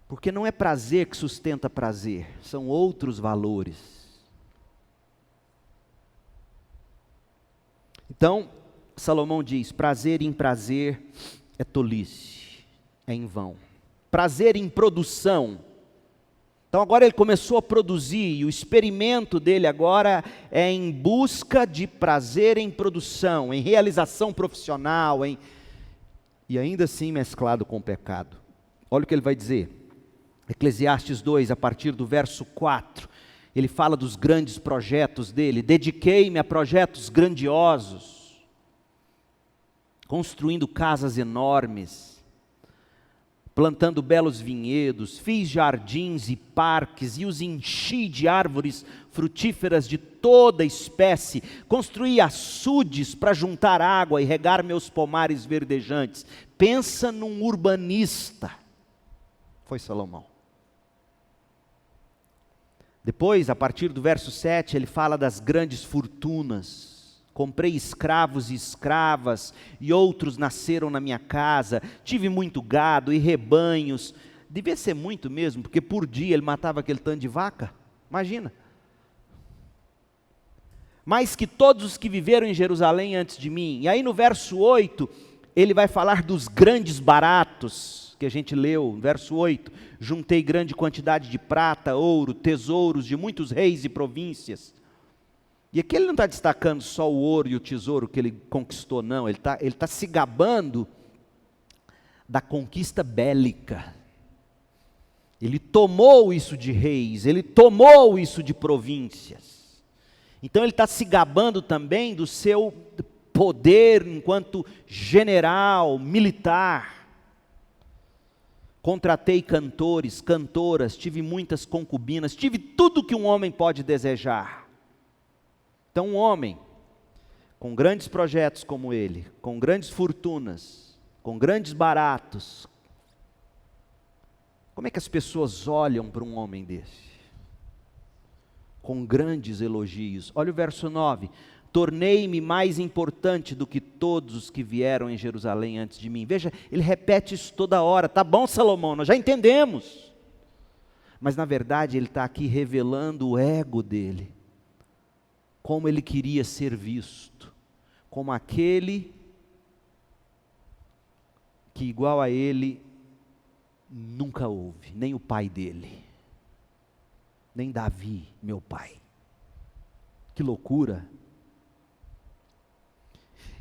Porque não é prazer que sustenta prazer, são outros valores. Então, Salomão diz, prazer em prazer é tolice, é em vão. Prazer em produção. Então agora ele começou a produzir, e o experimento dele agora é em busca de prazer em produção, em realização profissional, e ainda assim mesclado com o pecado. Olha o que ele vai dizer, Eclesiastes 2, a partir do verso 4, ele fala dos grandes projetos dele, dediquei-me a projetos grandiosos, construindo casas enormes, plantando belos vinhedos, fiz jardins e parques, e os enchi de árvores frutíferas de toda espécie, construí açudes para juntar água e regar meus pomares verdejantes. Pensa num urbanista, foi Salomão. Depois, a partir do verso 7, ele fala das grandes fortunas. Comprei escravos e escravas, e outros nasceram na minha casa, tive muito gado e rebanhos, devia ser muito mesmo, porque por dia ele matava aquele tanto de vaca, imagina. Mais que todos os que viveram em Jerusalém antes de mim. E aí no verso 8, ele vai falar dos grandes baratos, que a gente leu, no verso 8, juntei grande quantidade de prata, ouro, tesouros de muitos reis e províncias. E aqui ele não está destacando só o ouro e o tesouro que ele conquistou, não. Ele tá se gabando da conquista bélica. Ele tomou isso de reis, ele tomou isso de províncias. Então ele está se gabando também do seu poder enquanto general, militar. Contratei cantores, cantoras, tive muitas concubinas, tive tudo que um homem pode desejar. Então um homem com grandes projetos como ele, com grandes fortunas, com grandes baratos, como é que as pessoas olham para um homem desse? Com grandes elogios. Olha o verso 9, tornei-me mais importante do que todos os que vieram em Jerusalém antes de mim. Veja, ele repete isso toda hora, tá bom Salomão, nós já entendemos. Mas na verdade ele está aqui revelando o ego dele. Como ele queria ser visto, como aquele que igual a ele nunca houve, nem o pai dele, nem Davi, meu pai. Que loucura!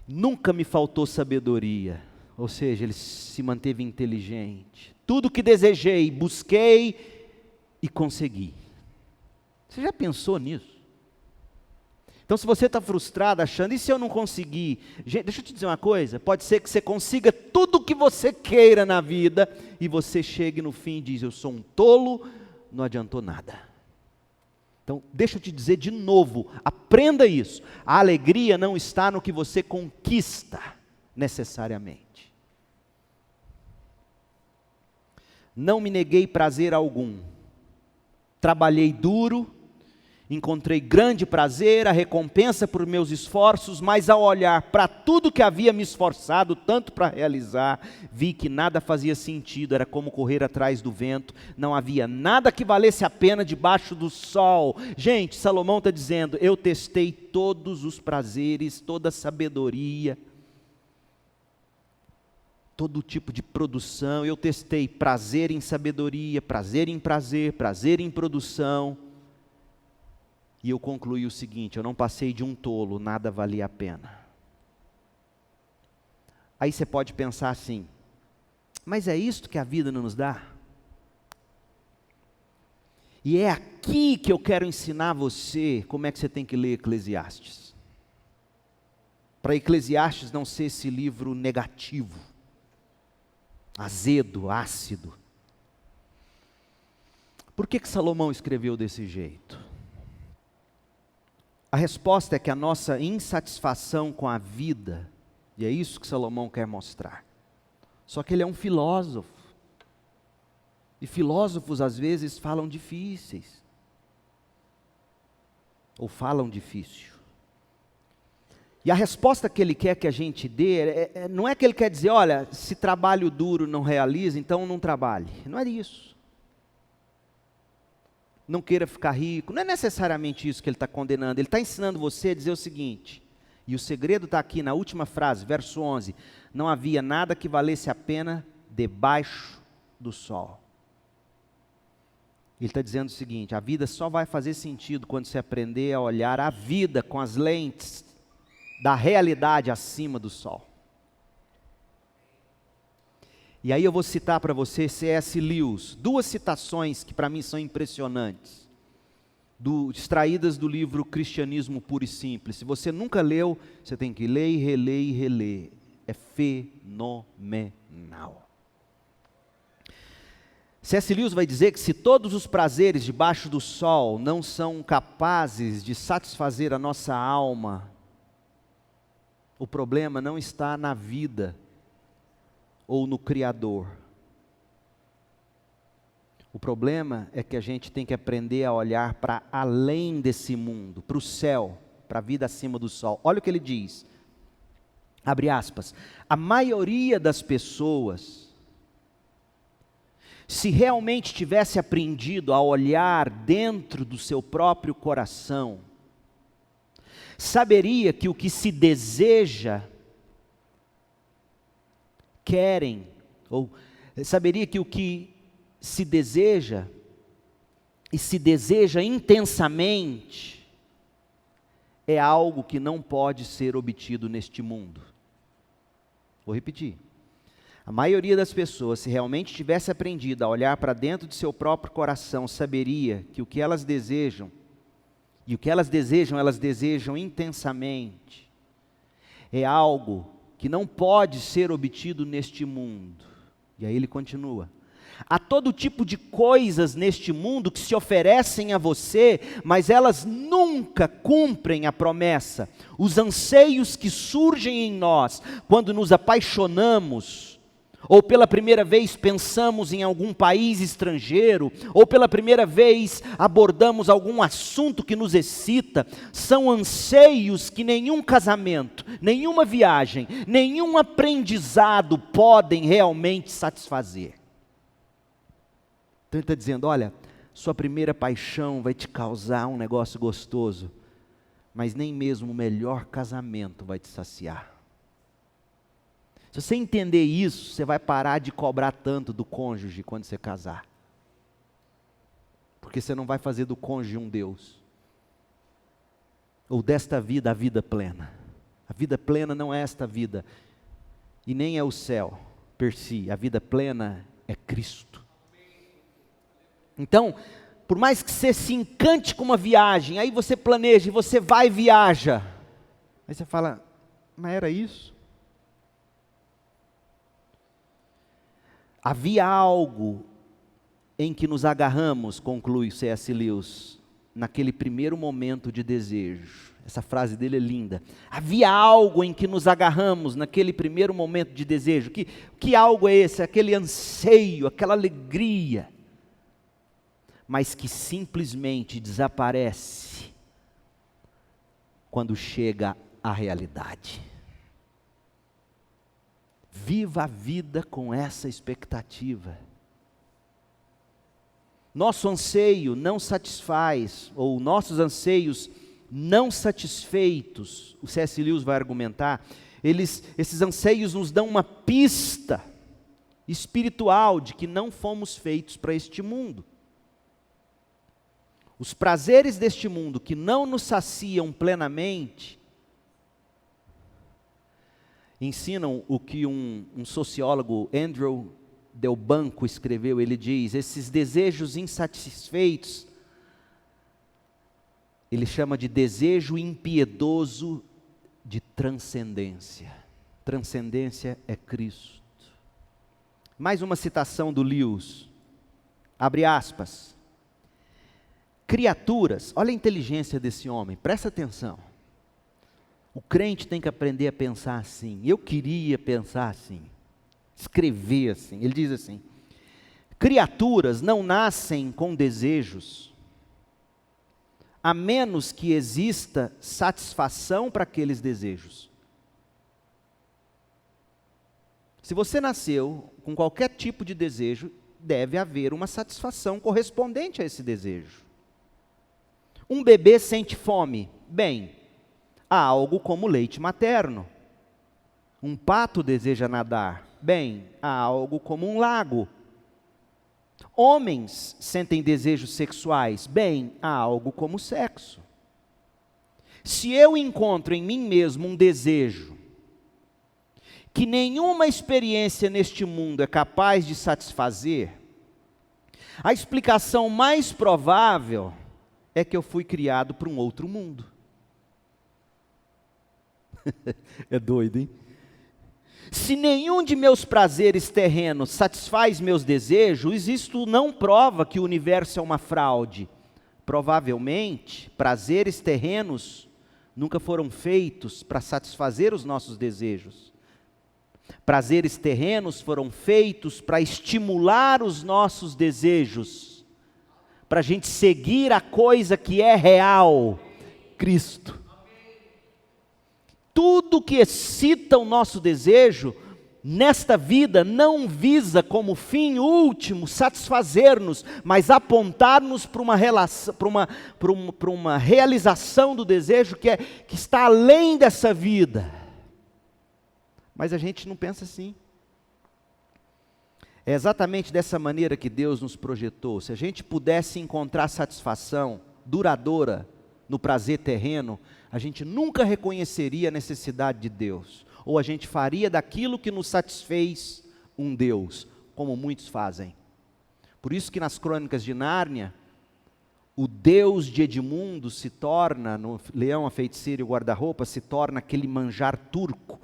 Nunca me faltou sabedoria, ou seja, ele se manteve inteligente. Tudo que desejei, busquei e consegui. Você já pensou nisso? Então se você está frustrado achando, e se eu não conseguir? Gente, deixa eu te dizer uma coisa, pode ser que você consiga tudo o que você queira na vida, e você chegue no fim e diz, eu sou um tolo, não adiantou nada. Então deixa eu te dizer de novo, aprenda isso, a alegria não está no que você conquista, necessariamente. Não me neguei prazer algum, trabalhei duro, encontrei grande prazer, a recompensa por meus esforços, mas ao olhar para tudo que havia me esforçado tanto para realizar, vi que nada fazia sentido, era como correr atrás do vento, não havia nada que valesse a pena debaixo do sol. Gente, Salomão está dizendo, eu testei todos os prazeres, toda a sabedoria, todo tipo de produção, eu testei prazer em sabedoria, prazer em prazer, prazer em produção, e eu concluí o seguinte, eu não passei de um tolo, nada valia a pena. Aí você pode pensar assim, mas é isto que a vida não nos dá? E é aqui que eu quero ensinar você como é que você tem que ler Eclesiastes. Para Eclesiastes não ser esse livro negativo, azedo, ácido. Por que Salomão escreveu desse jeito? A resposta é que a nossa insatisfação com a vida, e é isso que Salomão quer mostrar. Só que ele é um filósofo. E filósofos às vezes falam difíceis. Ou falam difícil. E a resposta que ele quer que a gente dê, não é que ele quer dizer, olha, se trabalho duro não realiza, então não trabalhe. Não é isso. Não queira ficar rico. Não é necessariamente isso que ele está condenando. Ele está ensinando você a dizer o seguinte, e o segredo está aqui na última frase, verso 11. Não havia nada que valesse a pena debaixo do sol. Ele está dizendo o seguinte, a vida só vai fazer sentido quando você aprender a olhar a vida com as lentes da realidade acima do sol. E aí eu vou citar para você C.S. Lewis, 2 citações que para mim são impressionantes, extraídas do livro Cristianismo Puro e Simples. Se você nunca leu, você tem que ler e reler e reler. É fenomenal. C.S. Lewis vai dizer que se todos os prazeres debaixo do sol não são capazes de satisfazer a nossa alma, o problema não está na vida ou no Criador. O problema é que a gente tem que aprender a olhar para além desse mundo, para o céu, para a vida acima do sol. Olha o que ele diz, abre aspas, a maioria das pessoas, se realmente tivesse aprendido a olhar dentro do seu próprio coração, saberia que o que se deseja, querem, ou saberia que o que se deseja, e se deseja intensamente, é algo que não pode ser obtido neste mundo. Vou repetir. A maioria das pessoas, se realmente tivesse aprendido a olhar para dentro de seu próprio coração, saberia que o que elas desejam, e o que elas desejam intensamente, é algo que não pode ser obtido neste mundo. E aí ele continua. Há todo tipo de coisas neste mundo que se oferecem a você, mas elas nunca cumprem a promessa. Os anseios que surgem em nós, quando nos apaixonamos, ou pela primeira vez pensamos em algum país estrangeiro, ou pela primeira vez abordamos algum assunto que nos excita, são anseios que nenhum casamento, nenhuma viagem, nenhum aprendizado podem realmente satisfazer. Então ele está dizendo, olha, sua primeira paixão vai te causar um negócio gostoso, mas nem mesmo o melhor casamento vai te saciar. Se você entender isso, você vai parar de cobrar tanto do cônjuge quando você casar. Porque você não vai fazer do cônjuge um Deus. Ou desta vida, a vida plena. A vida plena não é esta vida. E nem é o céu, per si. A vida plena é Cristo. Então, por mais que você se encante com uma viagem, aí você planeja e você vai e viaja. Aí você fala, mas era isso? Havia algo em que nos agarramos, conclui C.S. Lewis, naquele primeiro momento de desejo. Essa frase dele é linda. Havia algo em que nos agarramos naquele primeiro momento de desejo. Que algo é esse? Aquele anseio, aquela alegria, mas que simplesmente desaparece quando chega a realidade. Viva a vida com essa expectativa. Nosso anseio não satisfaz, ou nossos anseios não satisfeitos, o C.S. Lewis vai argumentar, esses anseios nos dão uma pista espiritual de que não fomos feitos para este mundo. Os prazeres deste mundo que não nos saciam plenamente, ensinam o que um sociólogo, Andrew Delbanco, escreveu. Ele diz, esses desejos insatisfeitos, ele chama de desejo impiedoso de transcendência. Transcendência é Cristo. Mais uma citação do Lewis, abre aspas, Criaturas, olha a inteligência desse homem, presta atenção. O crente tem que aprender a pensar assim. Eu queria pensar assim, escrever assim. Ele diz assim: criaturas não nascem com desejos, a menos que exista satisfação para aqueles desejos. Se você nasceu com qualquer tipo de desejo, deve haver uma satisfação correspondente a esse desejo. Um bebê sente fome? Bem, há algo como leite materno. Um pato deseja nadar? Bem, há algo como um lago. Homens sentem desejos sexuais? Bem, há algo como sexo. Se eu encontro em mim mesmo um desejo que nenhuma experiência neste mundo é capaz de satisfazer, a explicação mais provável é que eu fui criado para um outro mundo. É doido, hein? Se nenhum de meus prazeres terrenos satisfaz meus desejos, isto não prova que o universo é uma fraude. Provavelmente, prazeres terrenos nunca foram feitos para satisfazer os nossos desejos. Prazeres terrenos foram feitos para estimular os nossos desejos, para a gente seguir a coisa que é real, Cristo. Tudo que excita o nosso desejo, nesta vida, não visa como fim último satisfazer-nos, mas apontar-nos para uma realização do desejo que está além dessa vida. Mas a gente não pensa assim. É exatamente dessa maneira que Deus nos projetou. Se a gente pudesse encontrar satisfação duradoura no prazer terreno, a gente nunca reconheceria a necessidade de Deus. Ou a gente faria daquilo que nos satisfez um Deus, como muitos fazem. Por isso que nas Crônicas de Nárnia, o Deus de Edmundo se torna, no Leão, a Feiticeira e o Guarda-Roupa, se torna aquele manjar turco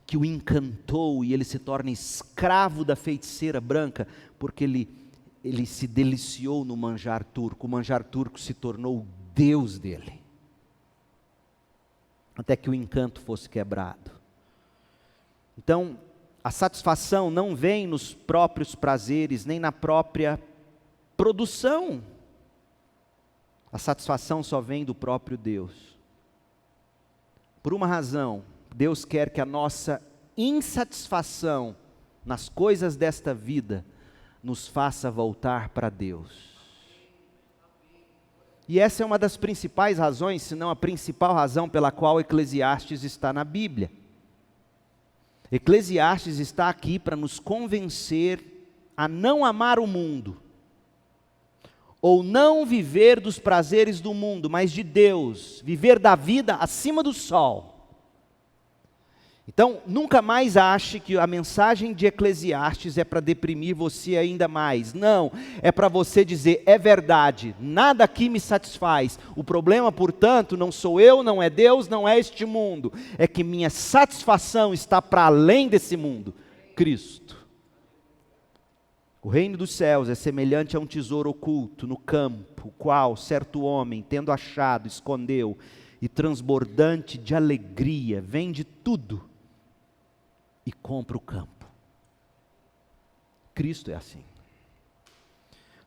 que o encantou, e ele se torna escravo da feiticeira branca, porque ele se deliciou no manjar turco. O manjar turco se tornou o Deus dele, até que o encanto fosse quebrado. Então, a satisfação não vem nos próprios prazeres, nem na própria produção. A satisfação só vem do próprio Deus. Por uma razão, Deus quer que a nossa insatisfação nas coisas desta vida nos faça voltar para Deus. E essa é uma das principais razões, se não a principal razão pela qual Eclesiastes está na Bíblia. Eclesiastes está aqui para nos convencer a não amar o mundo, ou não viver dos prazeres do mundo, mas de Deus, viver da vida acima do sol. Então, nunca mais ache que a mensagem de Eclesiastes é para deprimir você ainda mais. Não, é para você dizer: é verdade, nada aqui me satisfaz. O problema, portanto, não sou eu, não é Deus, não é este mundo. É que minha satisfação está para além desse mundo, Cristo. O reino dos céus é semelhante a um tesouro oculto no campo, o qual certo homem, tendo achado, escondeu, e transbordante de alegria, vende tudo e compra o campo. Cristo é assim.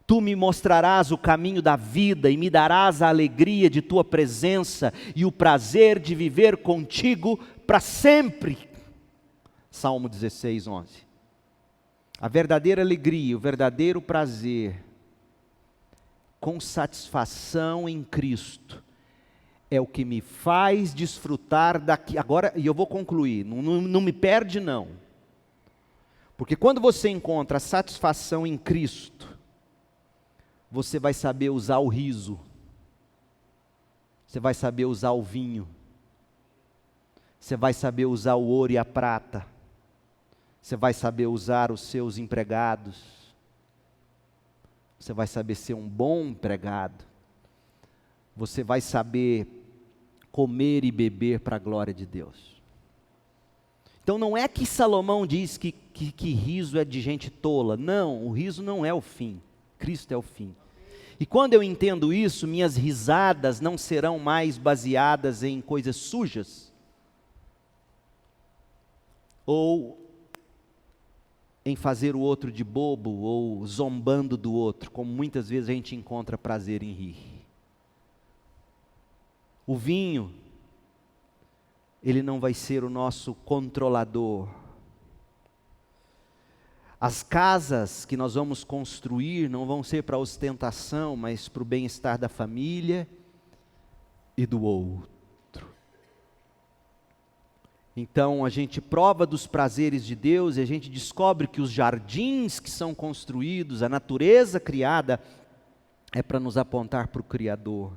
Tu me mostrarás o caminho da vida e me darás a alegria de tua presença e o prazer de viver contigo para sempre. Salmo 16, 11. A verdadeira alegria, o verdadeiro prazer, com satisfação em Cristo, é o que me faz desfrutar daqui. Agora, e eu vou concluir, não me perde não. Porque quando você encontra a satisfação em Cristo, você vai saber usar o riso, você vai saber usar o vinho, você vai saber usar o ouro e a prata, você vai saber usar os seus empregados, você vai saber ser um bom empregado, você vai saber comer e beber para a glória de Deus. Então não é que Salomão diz que riso é de gente tola. Não, o riso não é o fim. Cristo é o fim. E quando eu entendo isso, minhas risadas não serão mais baseadas em coisas sujas, ou em fazer o outro de bobo, ou zombando do outro, como muitas vezes a gente encontra prazer em rir. O vinho, ele não vai ser o nosso controlador. As casas que nós vamos construir não vão ser para ostentação, mas para o bem-estar da família e do outro. Então a gente prova dos prazeres de Deus e a gente descobre que os jardins que são construídos, a natureza criada, é para nos apontar para o Criador.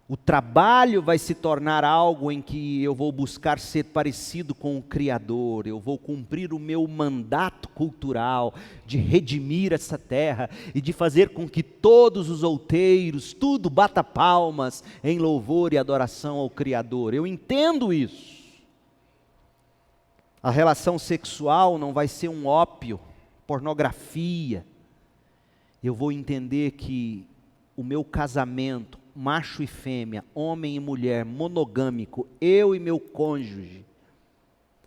O trabalho vai se tornar algo em que eu vou buscar ser parecido com o Criador, eu vou cumprir o meu mandato cultural de redimir essa terra e de fazer com que todos os outeiros, tudo bata palmas em louvor e adoração ao Criador. Eu entendo isso. A relação sexual não vai ser um ópio, pornografia. Eu vou entender que o meu casamento, macho e fêmea, homem e mulher, monogâmico, eu e meu cônjuge,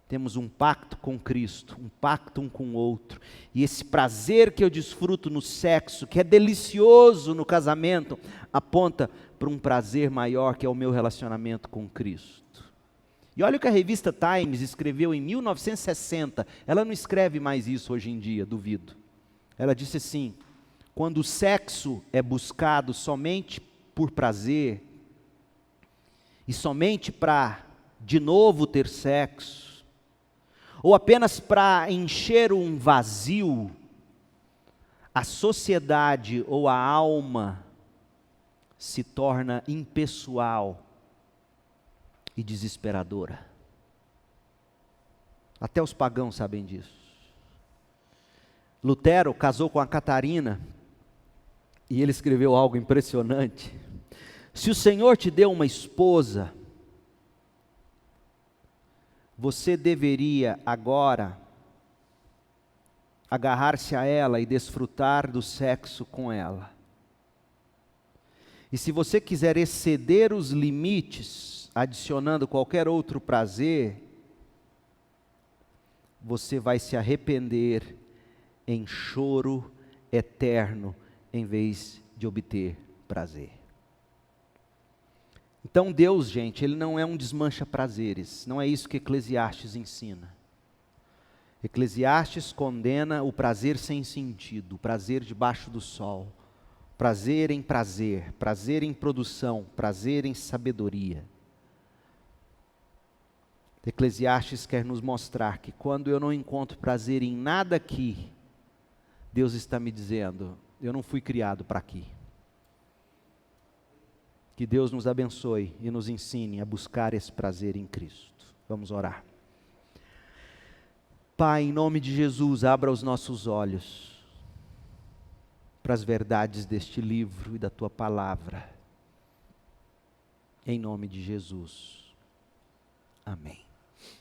temos um pacto com Cristo, um pacto um com o outro, e esse prazer que eu desfruto no sexo, que é delicioso no casamento, aponta para um prazer maior que é o meu relacionamento com Cristo. E olha o que a revista Times escreveu em 1960, ela não escreve mais isso hoje em dia, duvido. Ela disse assim: quando o sexo é buscado somente por prazer, e somente para, de novo, ter sexo, ou apenas para encher um vazio, a sociedade ou a alma se torna impessoal e desesperadora. Até os pagãos sabem disso. Lutero casou com a Catarina, e ele escreveu algo impressionante. Se o Senhor te deu uma esposa, você deveria agora agarrar-se a ela e desfrutar do sexo com ela. E se você quiser exceder os limites, adicionando qualquer outro prazer, você vai se arrepender em choro eterno, em vez de obter prazer. Então Deus, gente, Ele não é um desmancha-prazeres, não é isso que Eclesiastes ensina. Eclesiastes condena o prazer sem sentido, o prazer debaixo do sol, prazer em produção, prazer em sabedoria. Eclesiastes quer nos mostrar que quando eu não encontro prazer em nada aqui, Deus está me dizendo: eu não fui criado para aqui. Que Deus nos abençoe e nos ensine a buscar esse prazer em Cristo. Vamos orar. Pai, em nome de Jesus, abra os nossos olhos para as verdades deste livro e da Tua palavra. Em nome de Jesus. Amém.